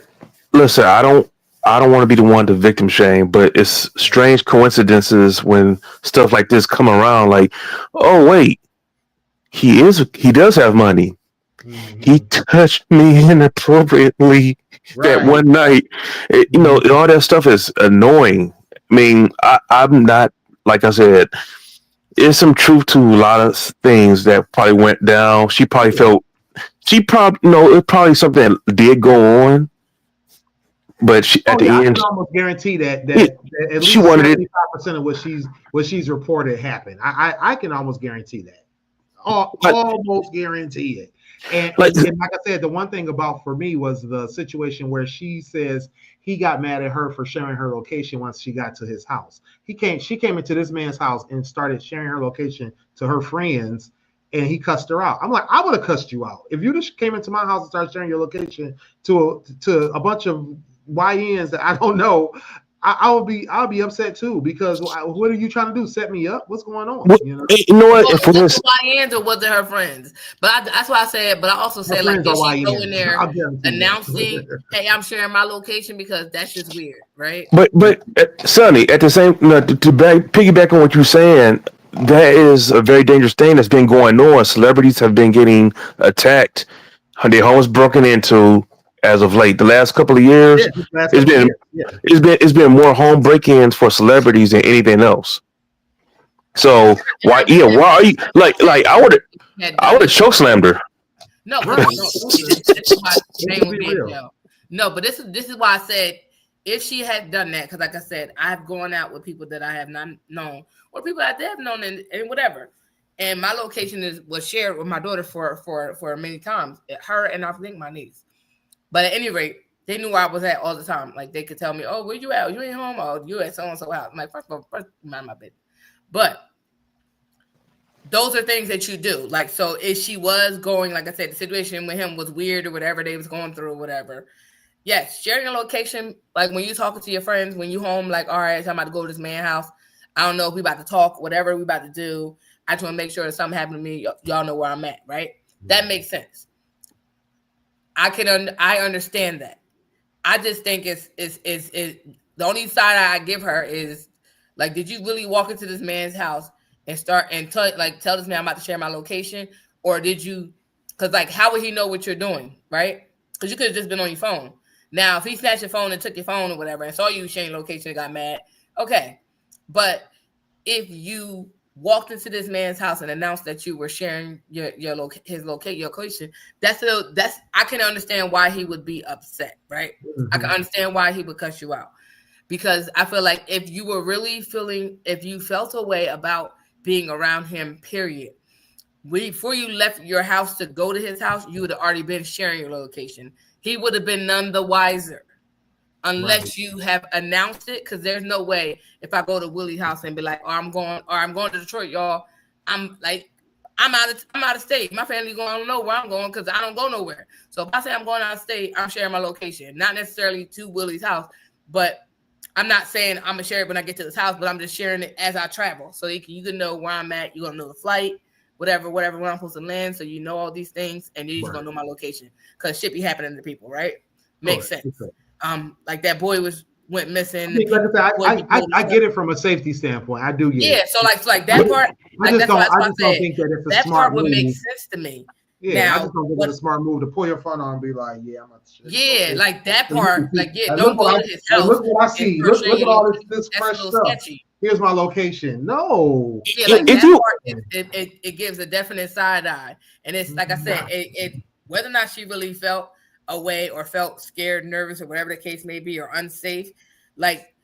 Listen, I don't want to be the one to victim shame, but it's strange coincidences when stuff like this come around. Like, oh wait, he does have money. Mm-hmm. He touched me inappropriately that one night. You know, all that stuff is annoying. I mean, I'm not, like I said, there's some truth to a lot of things that probably went down. She probably it's probably something that did go on. But at the end, I can almost guarantee that at least 75% of what she's reported happened. I can almost guarantee that. Almost guarantee it. And like I said, the one thing for me was the situation where she says he got mad at her for sharing her location once she got to his house. She came into this man's house and started sharing her location to her friends, and he cussed her out. I'm like, I would have cussed you out if you just came into my house and started sharing your location to a bunch of YNs that I don't know. I'll be upset too, because what are you trying to do? Set me up? What's going on? You know what? Was it YNs or was it her friends? But that's why I said. But I also said, like, did she go in there announcing, "Hey, I'm sharing my location," because that's just weird, right? But Sonny, at the same, to piggyback on what you're saying, that is a very dangerous thing that's been going on. Celebrities have been getting attacked, their homes broken into. As of late, the last couple of years, it's been more home break-ins for celebrities than anything else. So why are you like I would have chokeslammed her. No, but this is why I said if she had done that, because like I said, I've gone out with people that I have not known or people that they have known and whatever. and my location was shared with my daughter for many times. Her and I think my niece. But at any rate, they knew where I was at all the time. Like they could tell me, "Oh, where you at? You ain't home? Oh, you at so and so house?" I'm like, first mind my business. But those are things that you do. Like, so if she was going, like I said, the situation with him was weird or whatever they was going through or whatever. Yes, sharing a location, like when you talking to your friends, when you home, like, all right, I'm about to go to this man's house. I don't know if we about to talk, whatever we about to do. I just want to make sure that something happened to me. Y'all know where I'm at, right? That makes sense. I understand that. I just think it's the only side I give her is like, did you really walk into this man's house and start and tell this man I'm about to share my location, or did you? Because like, how would he know what you're doing, right? Because you could have just been on your phone. Now, if he snatched your phone and took your phone or whatever and saw you sharing location and got mad, okay. But if you walked into this man's house and announced that you were sharing your location, that's I can understand why he would be upset, right? Mm-hmm. I can understand why he would cuss you out, because I feel like if you felt a way about being around him, period, before you left your house to go to his house, you would have already been sharing your location. He would have been none the wiser. Unless you have announced it, because there's no way if I go to Willie's house and be like, I'm going to Detroit, y'all. I'm out of state. My family going to know where I'm going because I don't go nowhere. So if I say I'm going out of state, I'm sharing my location, not necessarily to Willie's house, but I'm not saying I'm gonna share it when I get to this house, but I'm just sharing it as I travel, so you can know where I'm at. You're gonna know the flight, whatever, where I'm supposed to land, so you know all these things, and you're just gonna know my location because shit be happening to people, right? Makes sense. Like that boy went missing. I get it from a safety standpoint. I do get it. Yeah, so like that part. I just don't think that it's a that smart part would move. make sense to me. Yeah, now, I just don't think it's a smart move to pull your phone on and be like, yeah, I'm not sure. Yeah, like that part. Like, yeah, don't go to his house. Look what I see. Look at all this fresh stuff. Sketchy. Here's my location. No. Yeah, like that part, it gives a definite side eye. And it's like I said, it whether or not she really felt away or felt scared, nervous, or whatever the case may be, or unsafe, like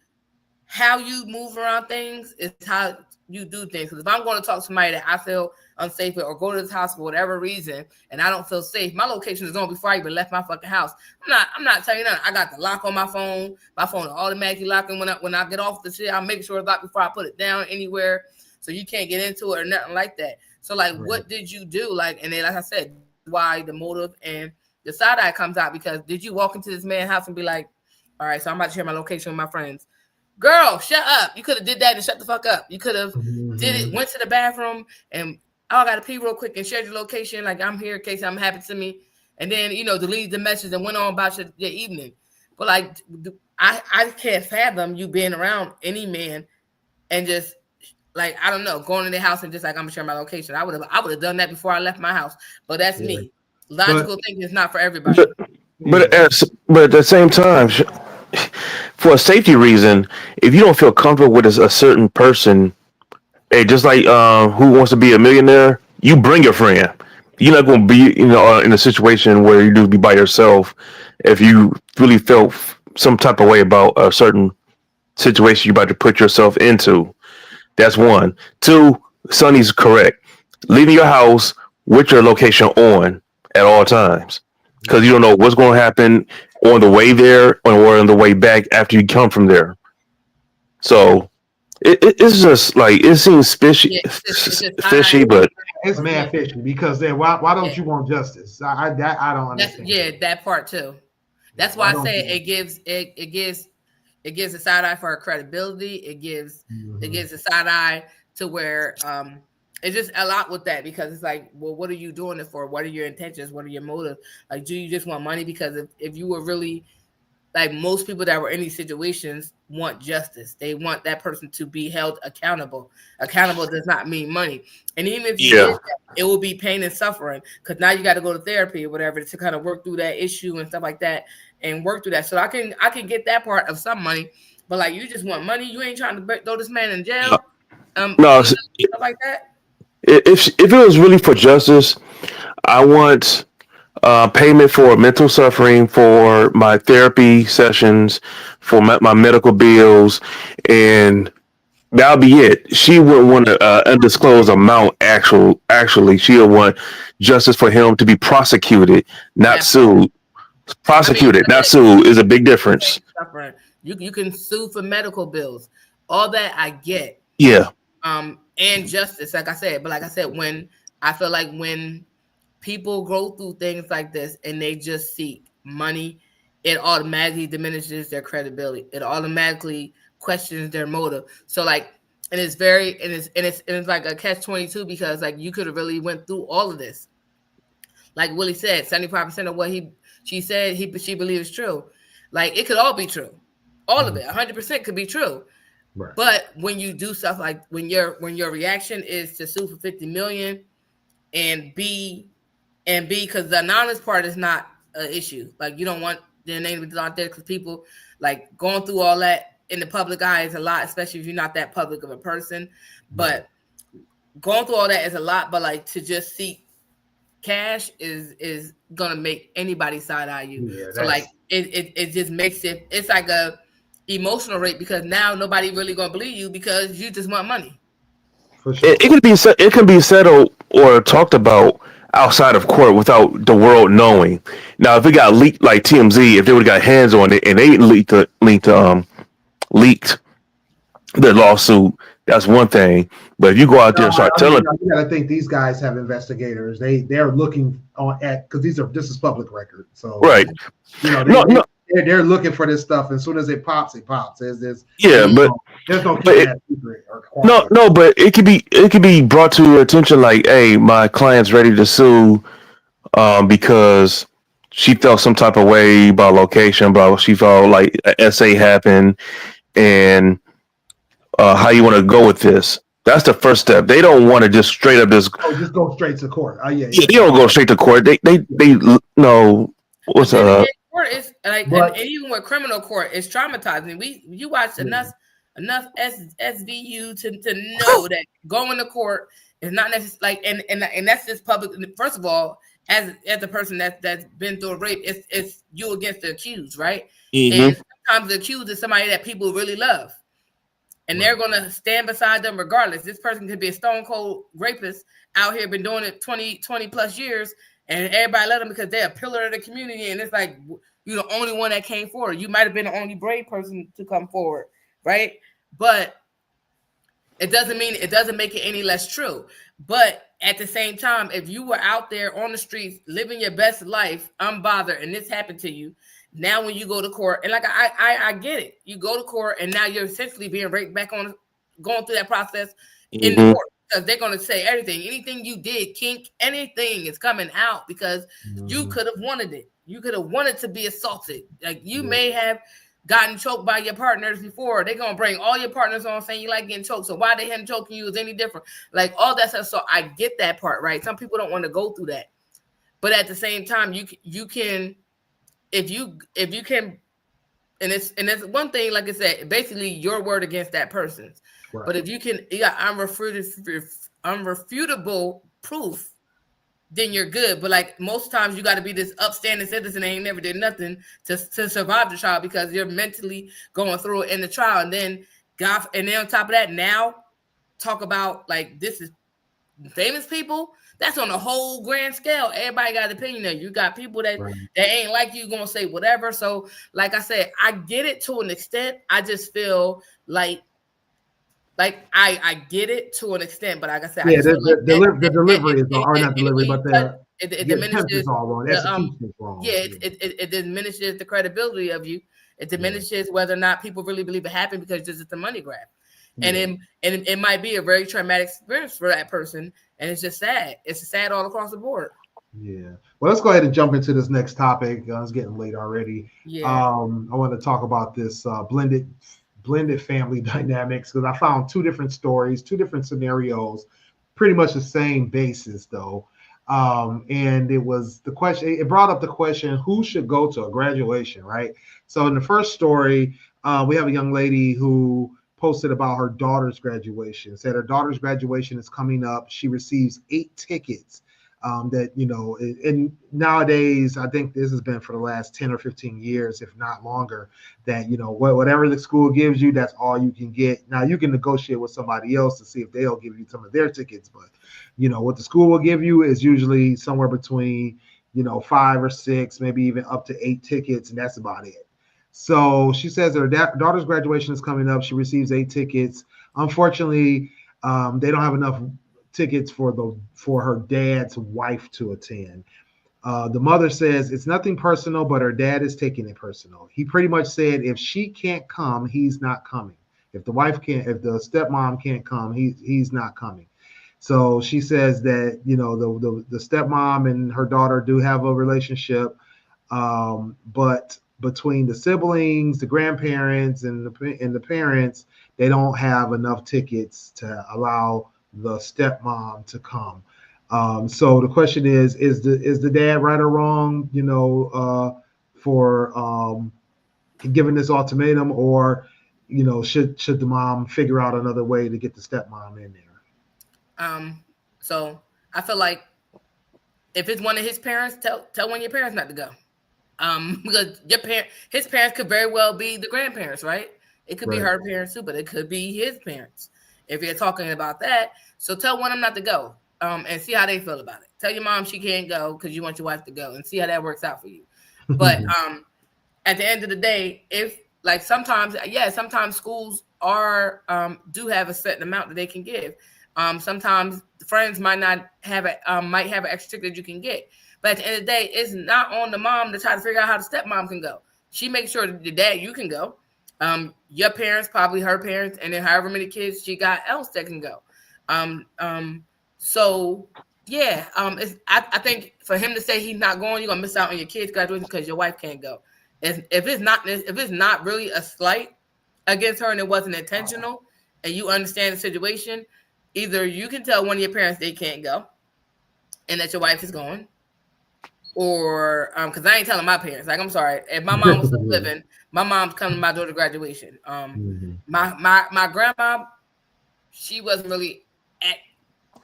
how you move around things is how you do things. Because if I'm going to talk to somebody that I feel unsafe with, or go to this house for whatever reason, and I don't feel safe, my location is on before I even left my fucking house. I'm not telling you nothing. I got the lock on my phone. My phone is automatically locking when I get off the shit. I'll make sure it's locked before I put it down anywhere, so you can't get into it or nothing like that. So like, what did you do? Like, and then like I said, why the motive and the side eye comes out, because did you walk into this man's house and be like, all right, so I'm about to share my location with my friends? Girl, shut up. You could have did that and shut the fuck up. You could have did it, went to the bathroom and, oh, I got to pee real quick and shared your location. Like, I'm here in case something happens to me. And then, delete the message and went on about your evening. But like, I can't fathom you being around any man and just like, I don't know, going to their house and just like, I'm gonna share my location. I would have done that before I left my house. But that's me. Logical thinking is not for everybody. But at the same time, for a safety reason, if you don't feel comfortable with a certain person, hey, just like Who Wants to Be a Millionaire, you bring your friend. You're not going to be, in a situation where you do be by yourself if you really felt some type of way about a certain situation you're about to put yourself into. That's one. Two, Sonny's correct. Leaving your house with your location on at all times, because you don't know what's going to happen on the way there or on the way back after you come from there. So it's just like, it seems fishy, but it's mad fishy, because then why don't you want justice? I don't understand. That part too. That's why I say it gives a side eye for her credibility. It gives a side eye to where it's just a lot with that, because it's like, well, what are you doing it for? What are your intentions? What are your motives? Like, do you just want money? Because if you were really, like, most people that were in these situations want justice. They want that person to be held accountable. Accountable does not mean money. And even if you did that, it will be pain and suffering, because now you got to go to therapy or whatever to kind of work through that issue and stuff like that, and work through that. So I can get that part of some money, but like, you just want money. You ain't trying to throw this man in jail. No, stuff like that. If it was really for justice, I want payment for mental suffering, for my therapy sessions, for my medical bills, and That'll be it. She wouldn't want to undisclosed amount. Actually, she would want justice for him to be prosecuted, not sued. Prosecuted, not sued, is a big difference. You can sue for medical bills. All that I get. Yeah. And justice, like I said, but like I said, when I feel like when people go through things like this and they just seek money, it automatically diminishes their credibility. It automatically questions their motive. So like, and it's like a catch-22 because like you could have really went through all of this. Like Willie said, 75% of what she said she believes true. Like it could all be true. All of it, 100% could be true. Right. But when you do stuff like when your reaction is to sue for $50 million and B, because the anonymous part is not an issue. Like you don't want their name to be out there because people like going through all that in the public eye is a lot, especially if you're not that public of a person. But going through all that is a lot. But like to just seek cash is gonna make anybody side eye you. Yeah, so like it just makes it's like a emotional rape because now nobody really gonna believe you because you just want money. For sure. It can be settled or talked about outside of court without the world knowing. Now, if it got leaked like TMZ, if they would have got hands on it and they leaked the lawsuit, that's one thing. But if you go out there and start telling, you got to think these guys have investigators. They're looking at because this is public record. So right, you know, they're looking for this stuff. And as soon as it pops, it pops. There's no secret but it could be brought to your attention like, hey, my client's ready to sue because she felt some type of way about location, but she felt like an SA happened, and how you want to go with this. That's the first step. They don't want to just straight up just go straight to court. Yeah, they don't go straight to court. They know what's court is like, and even with criminal court, it's traumatizing. You watch enough SVU to know that going to court is not necessarily like, and that's just public. First of all, as a person that's been through a rape, it's you against the accused, right? Mm-hmm. And sometimes the accused is somebody that people really love, and they're gonna stand beside them regardless. This person could be a stone cold rapist out here, been doing it 20 plus years. And everybody let them because they're a pillar of the community. And it's like, you're the only one that came forward. You might have been the only brave person to come forward, right? But it doesn't make it any less true. But at the same time, if you were out there on the streets living your best life, unbothered, and this happened to you, now when you go to court, and like I get it. You go to court and now you're essentially being raped back on, going through that process in the court. Because they're going to say anything you did, kink, anything is coming out because you could have wanted it. You could have wanted to be assaulted. Like you may have gotten choked by your partners before. They're going to bring all your partners on saying you like getting choked. So why they hadn't choking you is any different. Like all that stuff. So I get that part, right? Some people don't want to go through that. But at the same time, you can, if you can, and it's one thing, like I said, basically your word against that person's. Right. But if you got unrefutable proof, then you're good. But like most times, you got to be this upstanding citizen that ain't never did nothing to survive the trial because you're mentally going through it in the trial. And then and then on top of that, now talk about like this is famous people. That's on a whole grand scale. Everybody got an opinion there. You got people that ain't like you gonna say whatever. So like I said, I get it to an extent. I just feel like I get it to an extent, but like I said, the delivery is not delivery, but it diminishes all wrong. Execution is wrong. Yeah, it diminishes the credibility of you. It diminishes whether or not people really believe it happened because this is the money grab, and it might be a very traumatic experience for that person, and it's just sad. It's sad all across the board. Yeah. Well, let's go ahead and jump into this next topic. It's getting late already. Yeah. I want to talk about this blended family dynamics because I found two different stories, two different scenarios, pretty much the same basis though. And it was the question, it brought up the question, who should go to a graduation, right? So in the first story, we have a young lady who posted about her daughter's graduation, said her daughter's graduation is coming up. She receives 8 tickets That, you know, and nowadays, I think this has been for the last 10 or 15 years, if not longer, that, you know, whatever the school gives you, that's all you can get. Now you can negotiate with somebody else to see if they'll give you some of their tickets, but, you know, what the school will give you is usually somewhere between, you know, 5 or 6, maybe even up to 8 tickets, and that's about it. So she says her daughter's graduation is coming up. She receives 8 tickets. Unfortunately, they don't have enough tickets for her dad's wife to attend. The mother says it's nothing personal, but her dad is taking it personal. He pretty much said if she can't come, he's not coming. If the stepmom can't come, he's not coming. So she says that, you know, the stepmom and her daughter do have a relationship, but between the siblings, the grandparents, and the parents, they don't have enough tickets to allow the stepmom to come. So the question is the dad right or wrong, you know, for giving this ultimatum, or, you know, should the mom figure out another way to get the stepmom in there? So I feel like if it's one of his parents, tell one of your parents not to go. Because his parents could very well be the grandparents, right? It could be her parents too, but it could be his parents if you're talking about that. So tell one of them not to go, and see how they feel about it. Tell your mom she can't go because you want your wife to go, and see how that works out for you. But at the end of the day, if like sometimes schools are do have a certain amount that they can give. Sometimes friends might not have might have an extra ticket that you can get. But at the end of the day, it's not on the mom to try to figure out how the stepmom can go. She makes sure that the dad, you can go. Your parents, probably her parents, and then however many kids she got else that can go. So yeah, I think for him to say he's not going, you're gonna miss out on your kids' graduation because your wife can't go. If it's not really a slight against her and it wasn't intentional, and you understand the situation, either you can tell one of your parents they can't go, and that your wife is going. Or because I ain't telling my parents. Like, I'm sorry, if my mom was still living, my mom's coming to my daughter's graduation. My grandma, she wasn't really at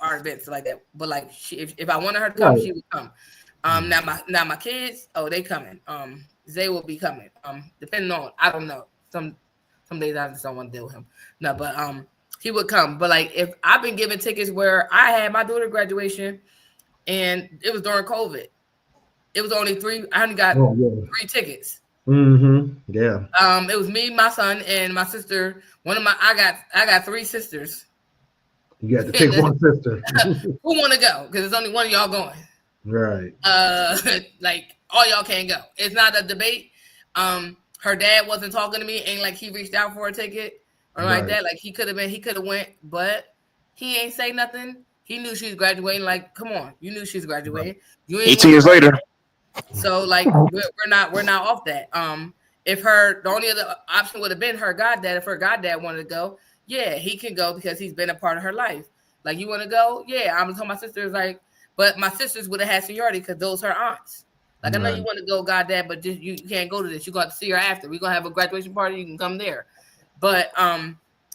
our events like that. But like, if I wanted her to come, she would come. Now my kids, they coming. They will be coming. Depending on, I don't know. Some days I just don't want to deal with him. No, but he would come. But like, if I've been given tickets where I had my daughter's graduation, and it was during COVID. It was only 3. I only got 3 tickets. Yeah. It was me, my son, and my sister. I got 3 sisters. You got to pick one sister. Who want to go? Because there's only one of y'all going. Right. Like all y'all can't go. It's not a debate. Her dad wasn't talking to me. Ain't like he reached out for a ticket or like that. Like he could have went, but he ain't say nothing. He knew she was graduating. Like, come on, you knew she was graduating. You ain't 18 years later. So like we're not off that. If the only other option would have been her goddad. If her goddad wanted to go, yeah, he can go because he's been a part of her life. Like, you want to go? Yeah, I'm telling my sisters, like, but my sisters would have had seniority because those are her aunts. Like, I know you want to go, goddad, but just you can't go to this. You're going to see her after. We're gonna have a graduation party. You can come there. But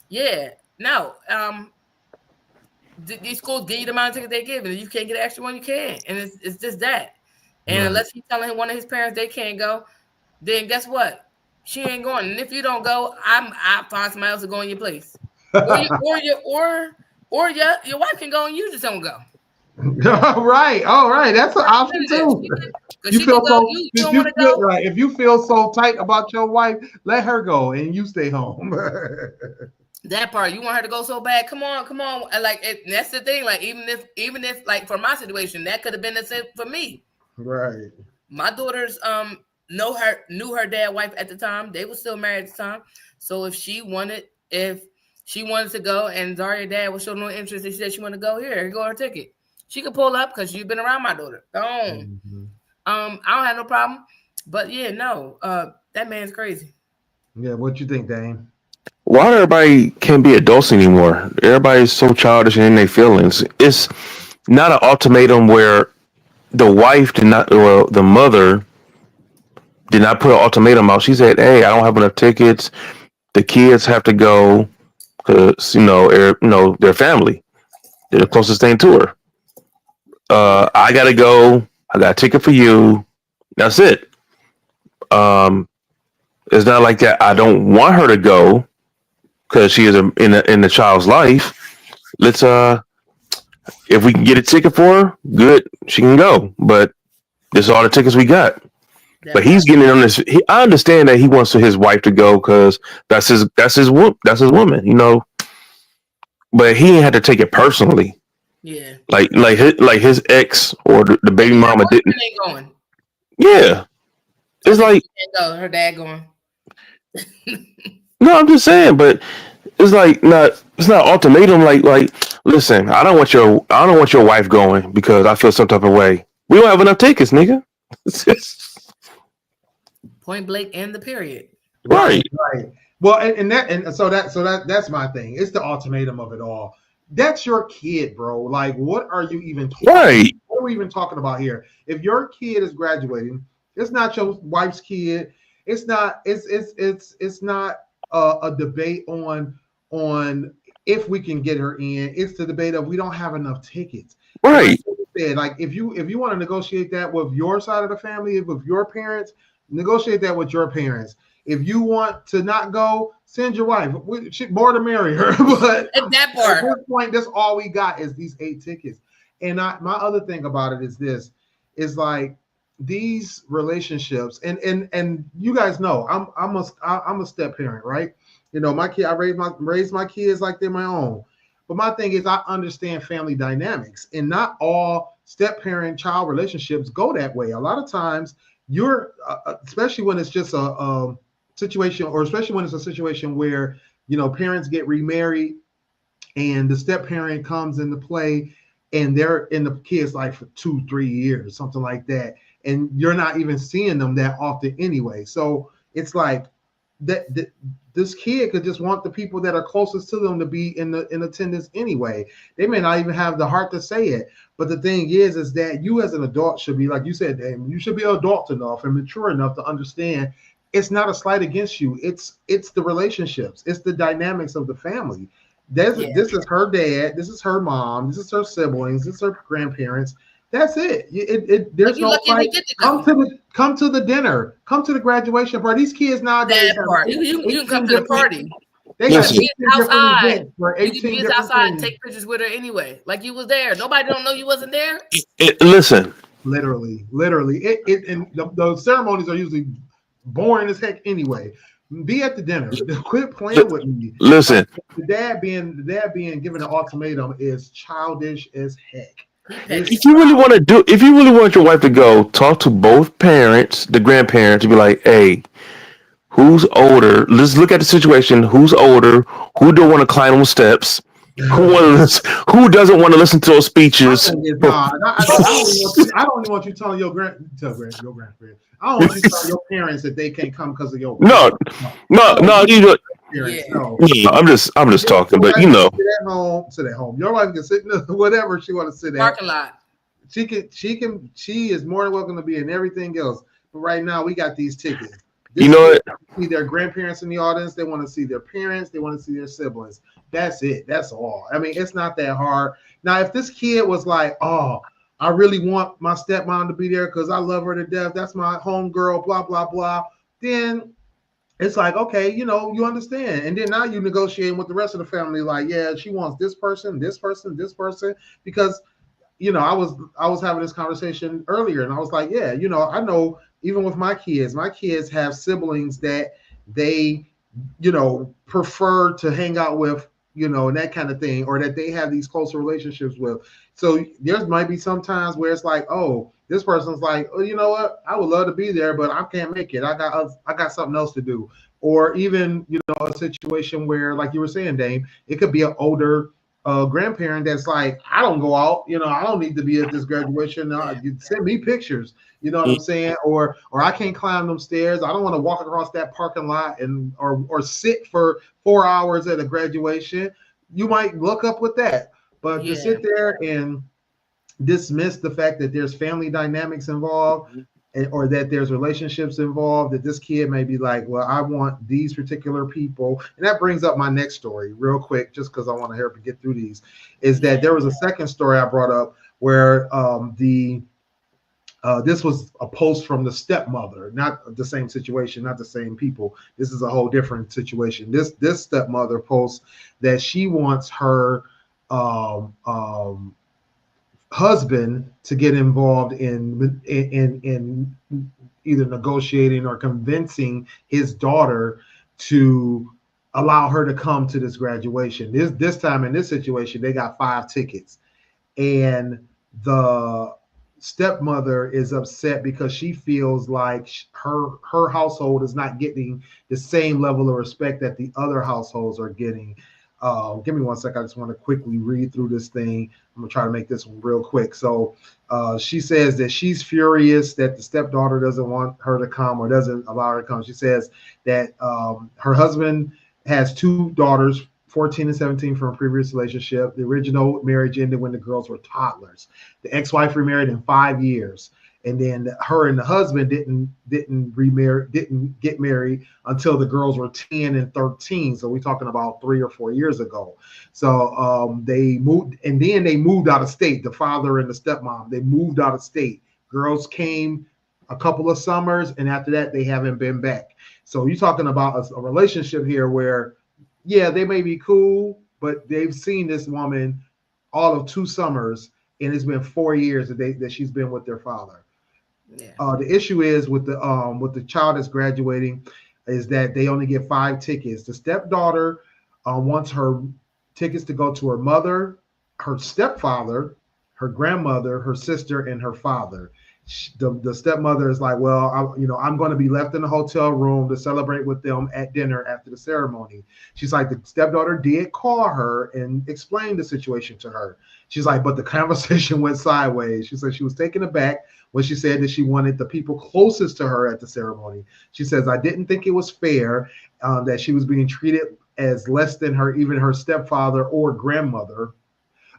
yeah, no. These schools give you the amount of tickets they give, and if you can't get an extra one, you can't. And it's just that. And unless he's telling one of his parents they can't go, then guess what? She ain't going. And if you don't go, I find somebody else to go in your place. Or your wife can go and you just don't go. Right. All right. That's an option too. If you feel so tight about your wife, let her go and you stay home. That part, you want her to go so bad. Come on. Like, that's the thing. Like, even if like for my situation, that could have been the same for me. Right. My daughters knew her dad wife at the time. They were still married at the time. So if she wanted to go and Zaria dad was showing no interest and she said she wanted to go, here go her ticket. She could pull up because you've been around my daughter. Go on. I don't have no problem. But yeah, no, that man's crazy. Yeah, what you think, Dane? Why everybody can't be adults anymore? Everybody's so childish and in their feelings. It's not an ultimatum where the wife did not, or the mother did not put an ultimatum out. She said, "Hey, I don't have enough tickets. The kids have to go because their family. They're the closest thing to her." I gotta go. I got a ticket for you. That's it. It's not like that. I don't want her to go because she is in the child's life. Let's if we can get a ticket for her, good. She can go. But this is all the tickets we got. But he's getting on this. I understand that he wants his wife to go because that's his woman, you know. But he ain't had to take it personally. Yeah. Like his ex or the baby mama didn't. Ain't going. Yeah. It's like no, her dad going. No, I'm just saying, but it's like it's not ultimatum. Like, listen, I don't want your wife going because I feel some type of way. We don't have enough tickets, nigga. Point blank and the period. Right. Well, so that's my thing. It's the ultimatum of it all. That's your kid, bro. Like, what are you even talking right? What are we even talking about here? If your kid is graduating, it's not your wife's kid. It's not. It's not a debate on if we can get her in. It's the debate of we don't have enough tickets. Right. Like if you want to negotiate that with your side of the family, with your parents, negotiate that with your parents. If you want to not go, send your wife. More to marry her. But at that part, at this point, that's all we got is these 8 tickets. And my other thing about it is this: is like these relationships, and you guys know, I'm a step parent, right? You know, my kid, I raised my kids like they're my own. But my thing is, I understand family dynamics, and not all step parent child relationships go that way. A lot of times, you're especially when it's just a situation, or especially when it's a situation where, you know, parents get remarried and the step parent comes into play and they're in the kid's life for 2-3 years, something like that. And you're not even seeing them that often anyway. So it's like that this kid could just want the people that are closest to them to be in attendance anyway. They may not even have the heart to say it. But the thing is that you as an adult should be, like you said, Damon, you should be adult enough and mature enough to understand it's not a slight against you. It's the relationships. It's the dynamics of the family. This is her dad. This is her mom. This is her siblings. This is her grandparents. That's it. There's no fight. Come to the dinner. Come to the graduation party. These kids nowadays. That part. You can come to the party. They got outside. You can be outside and take pictures with her anyway. Like you was there. Nobody don't know you wasn't there. Listen. Literally. And the ceremonies are usually boring as heck anyway. Be at the dinner. Quit playing with me. Listen. The dad being given an ultimatum is childish as heck. If you really want your wife to go, talk to both parents, the grandparents, and be like, hey, who's older? Let's look at the situation. Who's older? Who don't want to climb on steps? Who doesn't want to listen to those speeches? I don't even want you telling your grandparents. I don't want you telling your parents that they can't come because of your No. You parents. No. I'm just talking, but you know. Sit at home. Your wife can sit in whatever she want to sit at. Parking lot. She is more than welcome to be in everything else. But right now we got these tickets. You know what? See their grandparents in the audience. They want to see their parents. They want to see their siblings. That's it. That's all. I mean, it's not that hard. Now, if this kid was like, oh, I really want my stepmom to be there because I love her to death. That's my homegirl, blah, blah, blah. Then it's like, okay, you know, you understand. And then now you negotiating with the rest of the family, like, yeah, she wants this person, because, you know, I was having this conversation earlier, and I was like, yeah, you know, I know even with my kids have siblings that they, you know, prefer to hang out with, you know, and that kind of thing, or that they have these closer relationships with. So there might be some times where it's like, oh, this person's like, oh, you know what? I would love to be there, but I can't make it. I got something else to do. Or even, you know, a situation where, like you were saying, Dame, it could be an older grandparent that's like, I don't go out, you know, I don't need to be at this graduation. You send me pictures, you know what I'm saying? Or I can't climb them stairs. I don't want to walk across that parking lot and or sit for 4 hours at a graduation. You might look up with that, but to sit there and dismiss the fact that there's family dynamics involved, or that there's relationships involved, that this kid may be like, well, I want these particular people. And that brings up my next story real quick, just because I want to help you get through these, is that there was a second story I brought up where this was a post from the stepmother, not the same situation, not the same people. This is a whole different situation. This stepmother posts that she wants her husband to get involved in either negotiating or convincing his daughter to allow her to come to this graduation. This time in this situation, they got 5 tickets, and the stepmother is upset because she feels like her household is not getting the same level of respect that the other households are getting. Give me one sec. I just want to quickly read through this thing. I'm gonna try to make this one real quick. So she says that she's furious that the stepdaughter doesn't want her to come or doesn't allow her to come. She says that her husband has 2 daughters, 14 and 17, from a previous relationship. The original marriage ended when the girls were toddlers. The ex-wife remarried in 5 years, and then her and the husband didn't get married until the girls were 10 and 13. So we're talking about 3 or 4 years ago. So they moved, and then they moved out of state. The father and the stepmom, they moved out of state. Girls came a couple of summers, and after that, they haven't been back. So you're talking about a relationship here where, yeah, they may be cool, but they've seen this woman all of 2 summers, and it's been 4 years that she's been with their father. Yeah. The issue is with the child that's graduating is that they only get 5 tickets. The stepdaughter wants her tickets to go to her mother, her stepfather, her grandmother, her sister, and her father. The stepmother is like, well, I'm going to be left in the hotel room to celebrate with them at dinner after the ceremony. She's like, the stepdaughter did call her and explain the situation to her. She's like, but the conversation went sideways. She said she was taken aback when she said that she wanted the people closest to her at the ceremony. She says, I didn't think it was fair that she was being treated as less than even her stepfather or grandmother.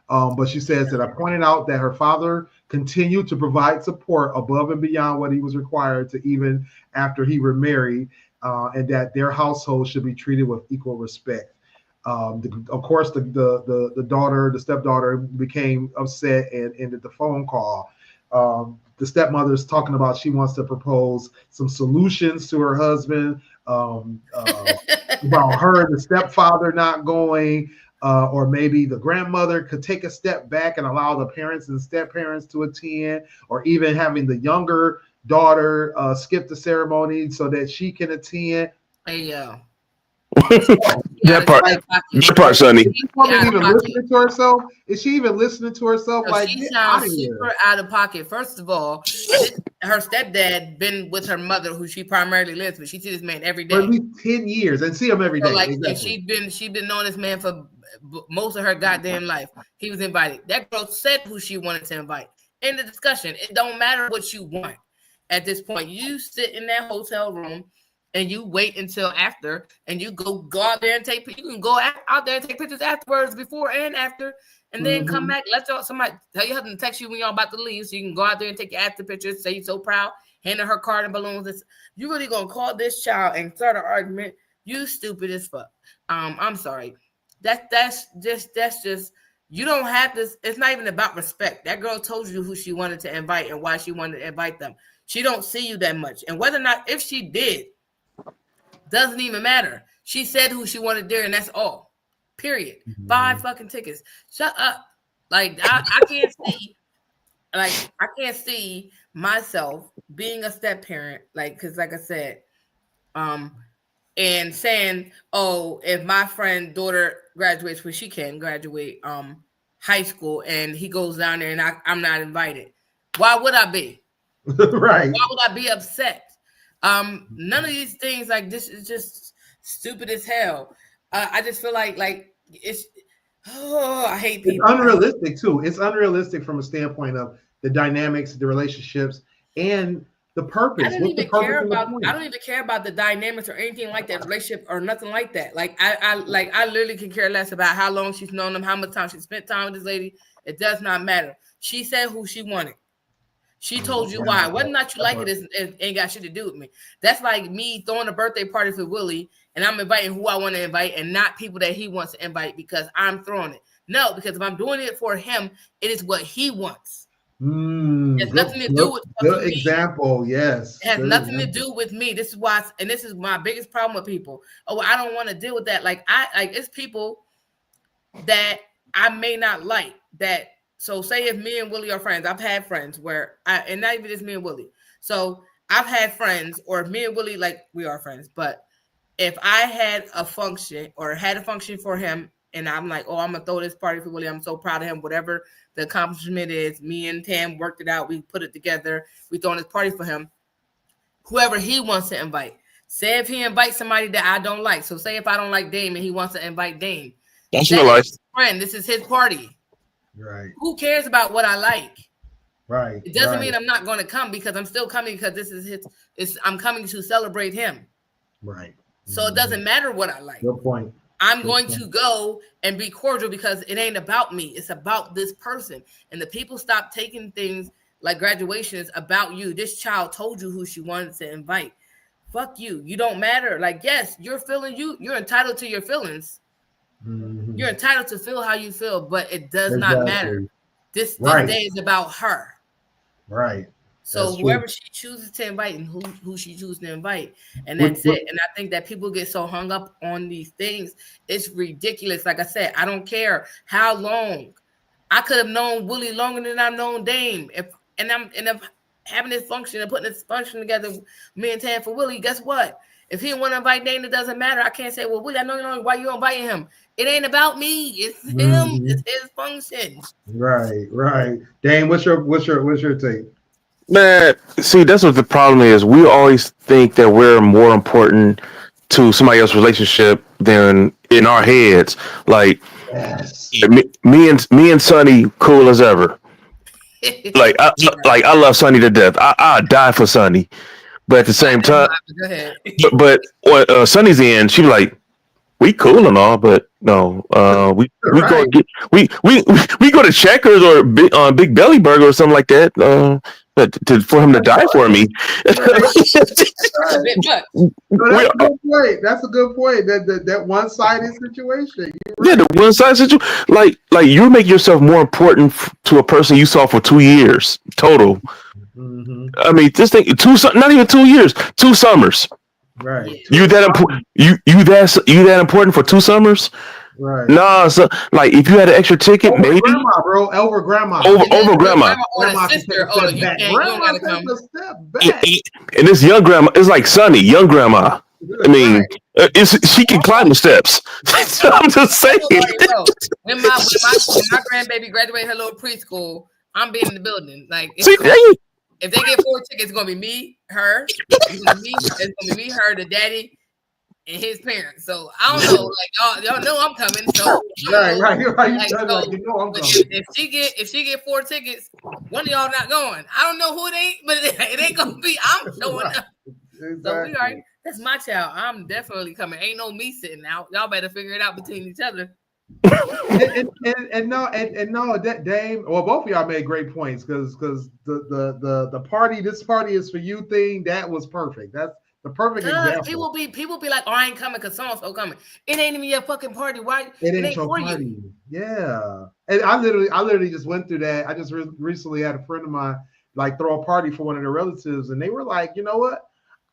But she says that I pointed out that her father continued to provide support above and beyond what he was required to even after he remarried, and that their household should be treated with equal respect. Of course, the stepdaughter became upset and ended the phone call. The stepmother is talking about she wants to propose some solutions to her husband about her and the stepfather not going. Or maybe the grandmother could take a step back and allow the parents and step-parents to attend, or even having the younger daughter skip the ceremony so that she can attend. Hey, yo. That part, Sonny. Is she even listening to herself? Is she even listening to herself? No, like, she sounds super out of pocket. First of all, her stepdad been with her mother, who she primarily lives with. She sees this man every day. For at least 10 years and see him every day. So, like, exactly. and she been knowing this man for most of her goddamn life. He was invited. That girl said who she wanted to invite. In the discussion, it don't matter what you want at this point. You sit in that hotel room and you wait until after, and you go out there and take. You can go out there and take pictures afterwards, before and after, and then come back. Let somebody tell your husband to text you when y'all about to leave, so you can go out there and take your after pictures. Say you're so proud, handing her card and balloons. You really gonna call this child and start an argument? You stupid as fuck. I'm sorry. That's just you don't have this. It's not even about respect. That girl told you who she wanted to invite and why she wanted to invite them. She don't see you that much, and whether or not, if she did, doesn't even matter. She said who she wanted there, and that's all. Period. 5 fucking tickets. Shut up. Like I can't see. Like I can't see myself being a step parent. Like, because like I said, and saying, oh, if my friend's daughter graduates, when she can graduate high school, and he goes down there and I'm not invited, why would I be? Right. Why would I be upset? None of these things, like, this is just stupid as hell. I just feel like it's I hate people. It's unrealistic too. It's unrealistic from a standpoint of the dynamics, the relationships, and the purpose. I don't even care about the dynamics or anything like that, relationship or nothing like that. Like I literally can care less about how long she's known him, how much time she spent time with this lady. It does not matter. She said who she wanted. She told you why. Whether or not you like it ain't got shit to do with me. That's like me throwing a birthday party for Willie, and I'm inviting who I want to invite and not people that he wants to invite because I'm throwing it. No, because if I'm doing it for him, it is what he wants. It has Good, nothing to do with good me. example. Yes, It has good nothing example. to do with me. This is why, and this is my biggest problem with people. Oh, I don't want to deal with that. Like it's people that I may not like that. So say if me and Willie are friends, I've had friends where and not even just me and Willie. So I've had friends, or if me and Willie, like we are friends, but if I had a function or had a function for him and I'm like, oh, I'm gonna throw this party for Willie, I'm so proud of him, whatever the accomplishment is, me and Tam worked it out, we put it together, we throwing this party for him, whoever he wants to invite. Say if he invites somebody that I don't like. So say if I don't like Dame and he wants to invite Dame. That's real life. Friend, this is his party. Right. Who cares about what I like? Right. It doesn't mean I'm not going to come, because I'm still coming because this is his. I'm coming to celebrate him. Right. So it doesn't matter what I like. Good point. I'm going to go and be cordial because it ain't about me. It's about this person. And the people stop taking things like graduation is about you. This child told you who she wanted to invite. Fuck you. You don't matter. Like, yes, you're feeling you're entitled to your feelings. Mm-hmm. You're entitled to feel how you feel, but it does not matter. This day is about her. Right. So whoever she chooses to invite and who she chooses to invite, and that's it. And I think that people get so hung up on these things. It's ridiculous. Like I said, I don't care how long. I could have known Willie longer than I've known Dame. If having this function and putting this function together, me and Tam for Willie, guess what? If he want to invite Dame, it doesn't matter. I can't say, well, Willie, I know you know why you inviting him. It ain't about me. It's him. It's his function. Right. Dame, what's your take? Man, see, that's what the problem is. We always think that we're more important to somebody else's relationship than in our heads. Like, yes. me and Sonny, cool as ever. I love Sonny to death. I die for Sonny, but at the same time, go ahead. but Sonny's in, she be like, we cool and all, but no, we go to Checkers or Big Belly Burger or something like that. For him to die for me. That's a good point. That one-sided situation. Yeah, the one-sided situation. Like you make yourself more important to a person you saw for 2 years total. Mm-hmm. I mean, this thing not even 2 years, 2 summers. Right. You that important? You that important for 2 summers? Right. Nah, so like if you had an extra ticket, over maybe grandma, bro, over grandma, over grandma. Or sister. Oh, you can't. You don't gotta come. And this young grandma is like Sonny, young grandma. I mean, she can climb the steps. I'm just saying. When my grandbaby graduated her little preschool, I'm being in the building. Like, if they get 4 tickets, it's gonna be me, her. It's gonna be me, her, the daddy, and his parents. So I don't know. Like y'all know I'm coming. So right. Like, you know I'm coming. If she get 4 tickets, one of y'all not going. I don't know who it ain't, but it ain't gonna be. I'm showing up. Exactly. So we are. That's my child. I'm definitely coming. Ain't no me sitting out. Y'all better figure it out between each other. and no, that Dame. Well, both of y'all made great points because the party, this party is for you thing. That was perfect. That's the perfect example. People be like, oh, I ain't coming because so coming. It ain't even your fucking party. Why? It ain't your party. You. Yeah. And I literally just went through that. I just recently had a friend of mine like throw a party for one of their relatives, and they were like, you know what?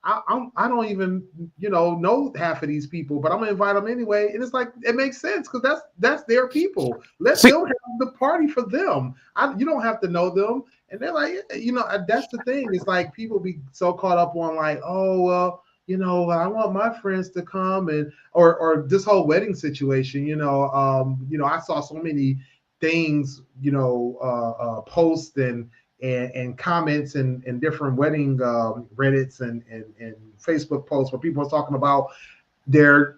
I don't even know half of these people, but I'm gonna invite them anyway. And it's like it makes sense because that's their people. Let them have the party for them. You don't have to know them. And they're like, that's the thing. It's like people be so caught up on like, oh well, I want my friends to come and or this whole wedding situation. I saw so many things, posts and comments and different wedding Reddits and Facebook posts where people are talking about their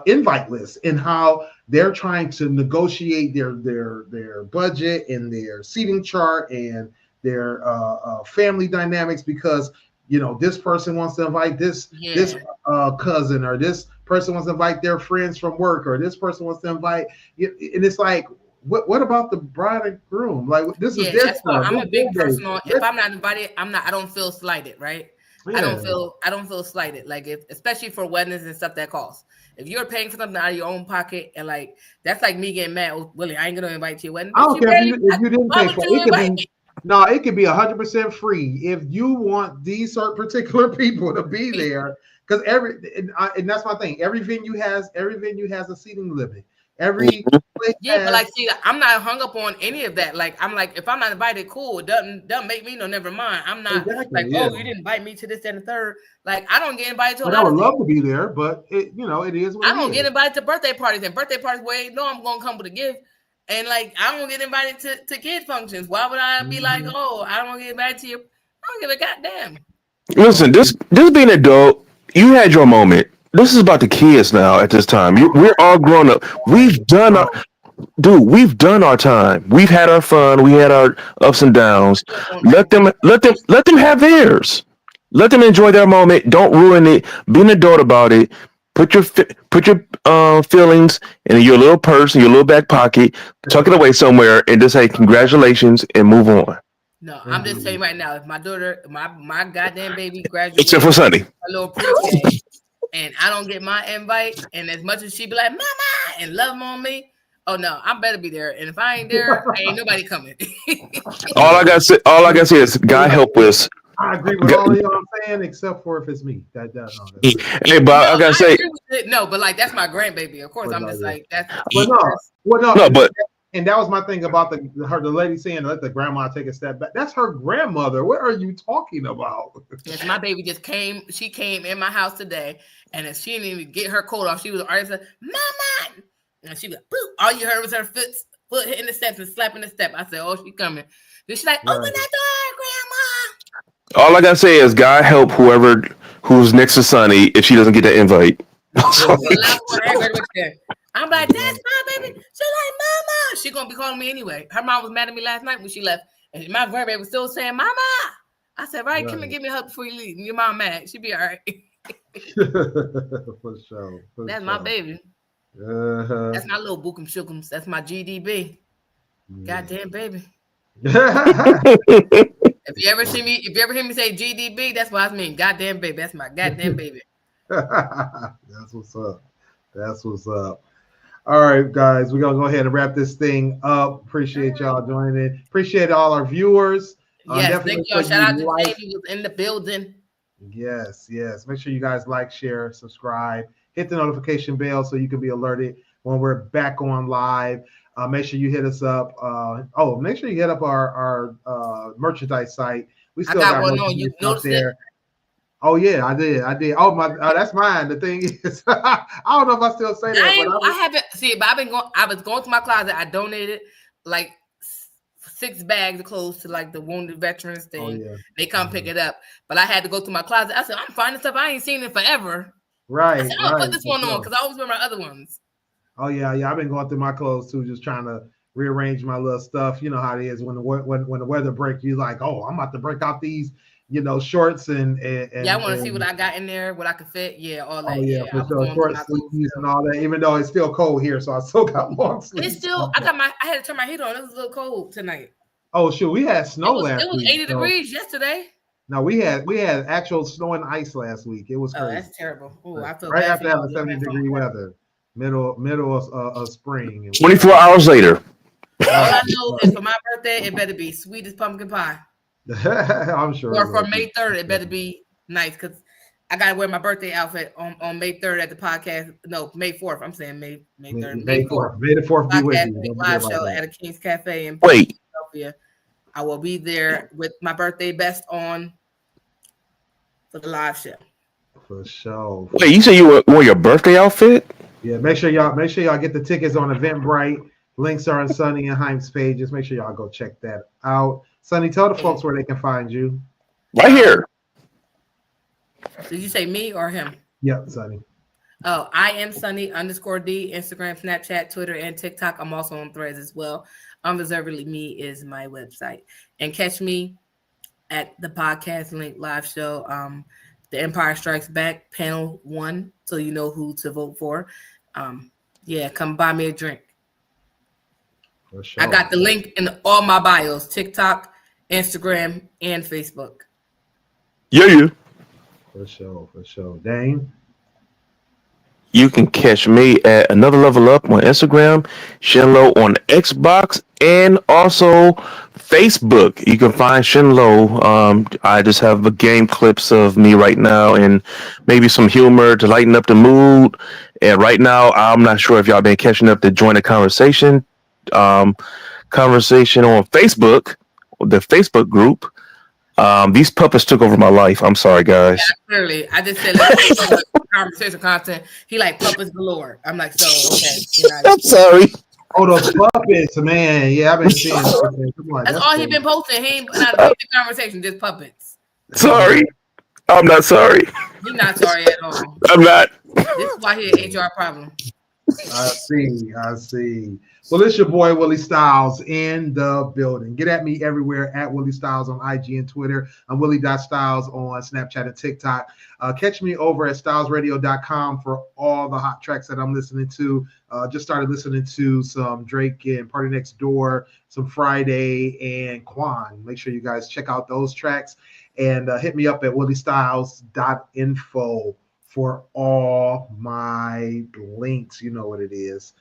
invite list and how they're trying to negotiate their budget and their seating chart and their family dynamics because this person wants to invite this cousin, or this person wants to invite their friends from work, or this person wants to invite, and it's like, what about the bride and groom? Like, this is their stuff. I'm a big person on. If I'm not invited, I don't feel slighted, right? I don't feel slighted. Like if, especially for weddings and stuff that costs. If you're paying for something out of your own pocket, and like that's like me getting mad. Oh, Willie, I ain't gonna invite you to your wedding. I don't care if you didn't pay for it. It could be 100% free if you want these particular people to be there. Because and that's my thing. Every venue has a seating limit. Every but like, see, I'm not hung up on any of that. Like, I'm like, if I'm not invited, cool. It doesn't make me never mind. I'm not oh, you didn't invite me to this and the third. Like, I don't get invited to. I would love to be there, but it is what I don't get invited to birthday parties where they know I'm gonna come with a gift. And like, I don't get invited to kid functions. Why would I be like, oh, I don't get invited to your? I don't give a goddamn. Listen, this being an adult, you had your moment. This is about the kids now. At this time, we're all grown up. We've done our time. We've had our fun. We had our ups and downs. Let them have theirs. Let them enjoy their moment. Don't ruin it. Be an adult about it. Put your feelings in your little purse, in your little back pocket, tuck it away somewhere, and just say congratulations and move on. No, I'm just saying right now, if my daughter, my goddamn baby graduates, except for Sunday, a little pre-K, and I don't get my invite, and as much as she be like, "Mama," and love on me, oh no, I better be there. And if I ain't there, ain't nobody coming. all I gotta say is, God help us. I agree with all of y'all I'm saying, except for if it's me. Hey, but I gotta say, no, but like that's my grandbaby. Of course, I'm just like that's. And that was my thing about the lady saying, let the grandma take a step back. That's her grandmother. What are you talking about? Yes, my baby just came. She came in my house today, and if she didn't even get her coat off, she was already said, "Mama," and she was like, "Boop." All you heard was her foot hitting the steps and slapping the step. I said, "Oh, she coming." Then she's like, "Open that door, grandma." All I gotta say is, God help who's next to Sunny if she doesn't get that invite. I'm like, that's my baby. She's like, Mama. She gonna be calling me anyway. Her mom was mad at me last night when she left, and my grandbaby was still saying, "Mama." I said, "Right, come and give me a hug before you leave." Your mom mad. She be all right. For sure. That's my baby. That's my little bookum shookums. That's my GDB. Goddamn baby. If you ever hear me say GDB, that's what I mean. Goddamn baby. That's my goddamn baby. That's what's up. All right, guys, we're gonna go ahead and wrap this thing up. Appreciate y'all joining in. Appreciate all our viewers. Yes, thank y'all. Shout out to Dave, who was in the building. Yes. Make sure you guys like, share, subscribe, hit the notification bell so you can be alerted when we're back on live. Make sure you hit us up. Make sure you hit up our merchandise site. We still got one on. You noticed there. Oh yeah, I did. Oh my, that's mine. The thing is, I don't know if I still say that. I haven't. See, but I was going to my closet. I donated like 6 bags of clothes to like the wounded veterans thing. Oh, yeah. They come pick it up, but I had to go through my closet. I said, I'm finding stuff I ain't seen in forever. Right. I said, I'm gonna put this one on because I always wear my other ones. Oh yeah. I've been going through my clothes too, just trying to rearrange my little stuff. You know how it is when the weather breaks. You're like, oh, I'm about to break out these. Shorts and I want to see what I got in there, what I can fit. Yeah, all that. Oh yeah, for sure. Short sleeves and all that. Even though it's still cold here, so I still got long sleeves. It's still. I had to turn my heat on. It was a little cold tonight. Oh shoot, we had snow last week. It was 80 degrees yesterday. No, we had actual snow and ice last week. It was crazy. Oh, that's terrible. Oh, I feel right after having 70-degree weather, middle of spring. 24 hours later. All I know is for my birthday, it better be sweet as pumpkin pie. I'm sure. Or for May 3rd, it better be nice because I gotta wear my birthday outfit on May 3rd at the podcast. No, May 4th. I'm saying May 3rd. May 4th. May the 4th be with you. Live show at a King's Cafe in Philadelphia. I will be there with my birthday best on for the live show. For sure. Wait, you said you wore your birthday outfit? Yeah, make sure y'all get the tickets on Eventbrite. Links are on Sunny and Heim's pages. Make sure y'all go check that out. Sunny, tell the folks where they can find you. Right here. Did you say me or him? Yep, Sunny. Oh, I am Sunny _D, Instagram, Snapchat, Twitter, and TikTok. I'm also on Threads as well. Unreservedly Me is my website. And catch me at the podcast link live show. The Empire Strikes Back panel 1, so you know who to vote for. Come buy me a drink. For sure. I got the link in all my bios: TikTok, Instagram, and Facebook. Yeah. For sure. Dane? You can catch me at Another Level Up on Instagram, Shinlo on Xbox, and also Facebook. You can find Shinlo. I just have the game clips of me right now and maybe some humor to lighten up the mood. And right now, I'm not sure if y'all been catching up to join the conversation. Conversation on Facebook, the Facebook group. These puppets took over my life. I'm sorry, guys. Yeah, clearly, I just said let's conversation content. He like puppets galore. I'm like, so okay. I'm sorry. Oh, those puppets, man. Yeah, I've been seeing those. Come on, That's all he been posting. He ain't not a conversation, just puppets. Sorry. I'm not sorry. You're not sorry at all. I'm not. This is why he an HR problem. I see. Well, it's your boy Willie Styles in the building. Get at me everywhere at Willie Styles on IG and Twitter. I'm Willie.Styles on Snapchat and TikTok. Catch me over at stylesradio.com for all the hot tracks that I'm listening to. Just started listening to some Drake and Party Next Door, some Friday, and Quan. Make sure you guys check out those tracks. And hit me up at williestyles.info for all my links. You know what it is.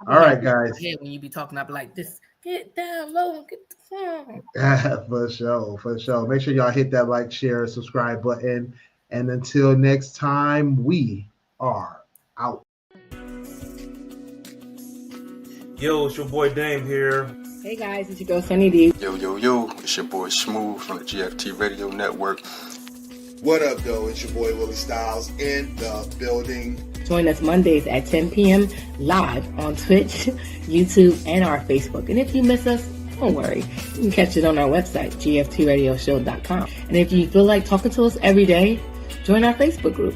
All right, guys. When you be talking, I'll be like, this, get down low and get the phone. For sure. Make sure y'all hit that like, share, subscribe button. And until next time, we are out. Yo, it's your boy Dame here. Hey guys, it's your girl Sunny D. Yo, it's your boy Smooth from the GFT Radio Network. What up, though? It's your boy Willie Styles in the building. Join us Mondays at 10 p.m. live on Twitch, YouTube, and our Facebook. And if you miss us, don't worry. You can catch it on our website, gftradioshow.com. And if you feel like talking to us every day, join our Facebook group.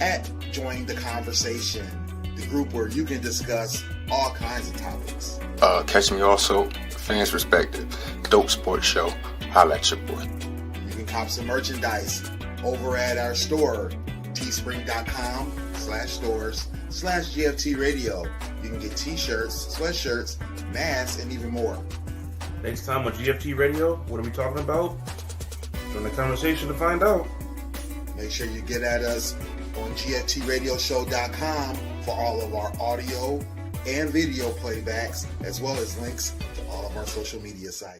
At Join the Conversation, the group where you can discuss all kinds of topics. Catch me also, Fans Perspective, Dope Sports Show. Holla at your boy. You can cop some merchandise over at our store, teespring.com/stores/GFT Radio. You can get t-shirts, sweatshirts, masks, and even more. Next time on GFT Radio, what are we talking about? Join the conversation to find out. Make sure you get at us on GFTRadioshow.com for all of our audio and video playbacks, as well as links to all of our social media sites.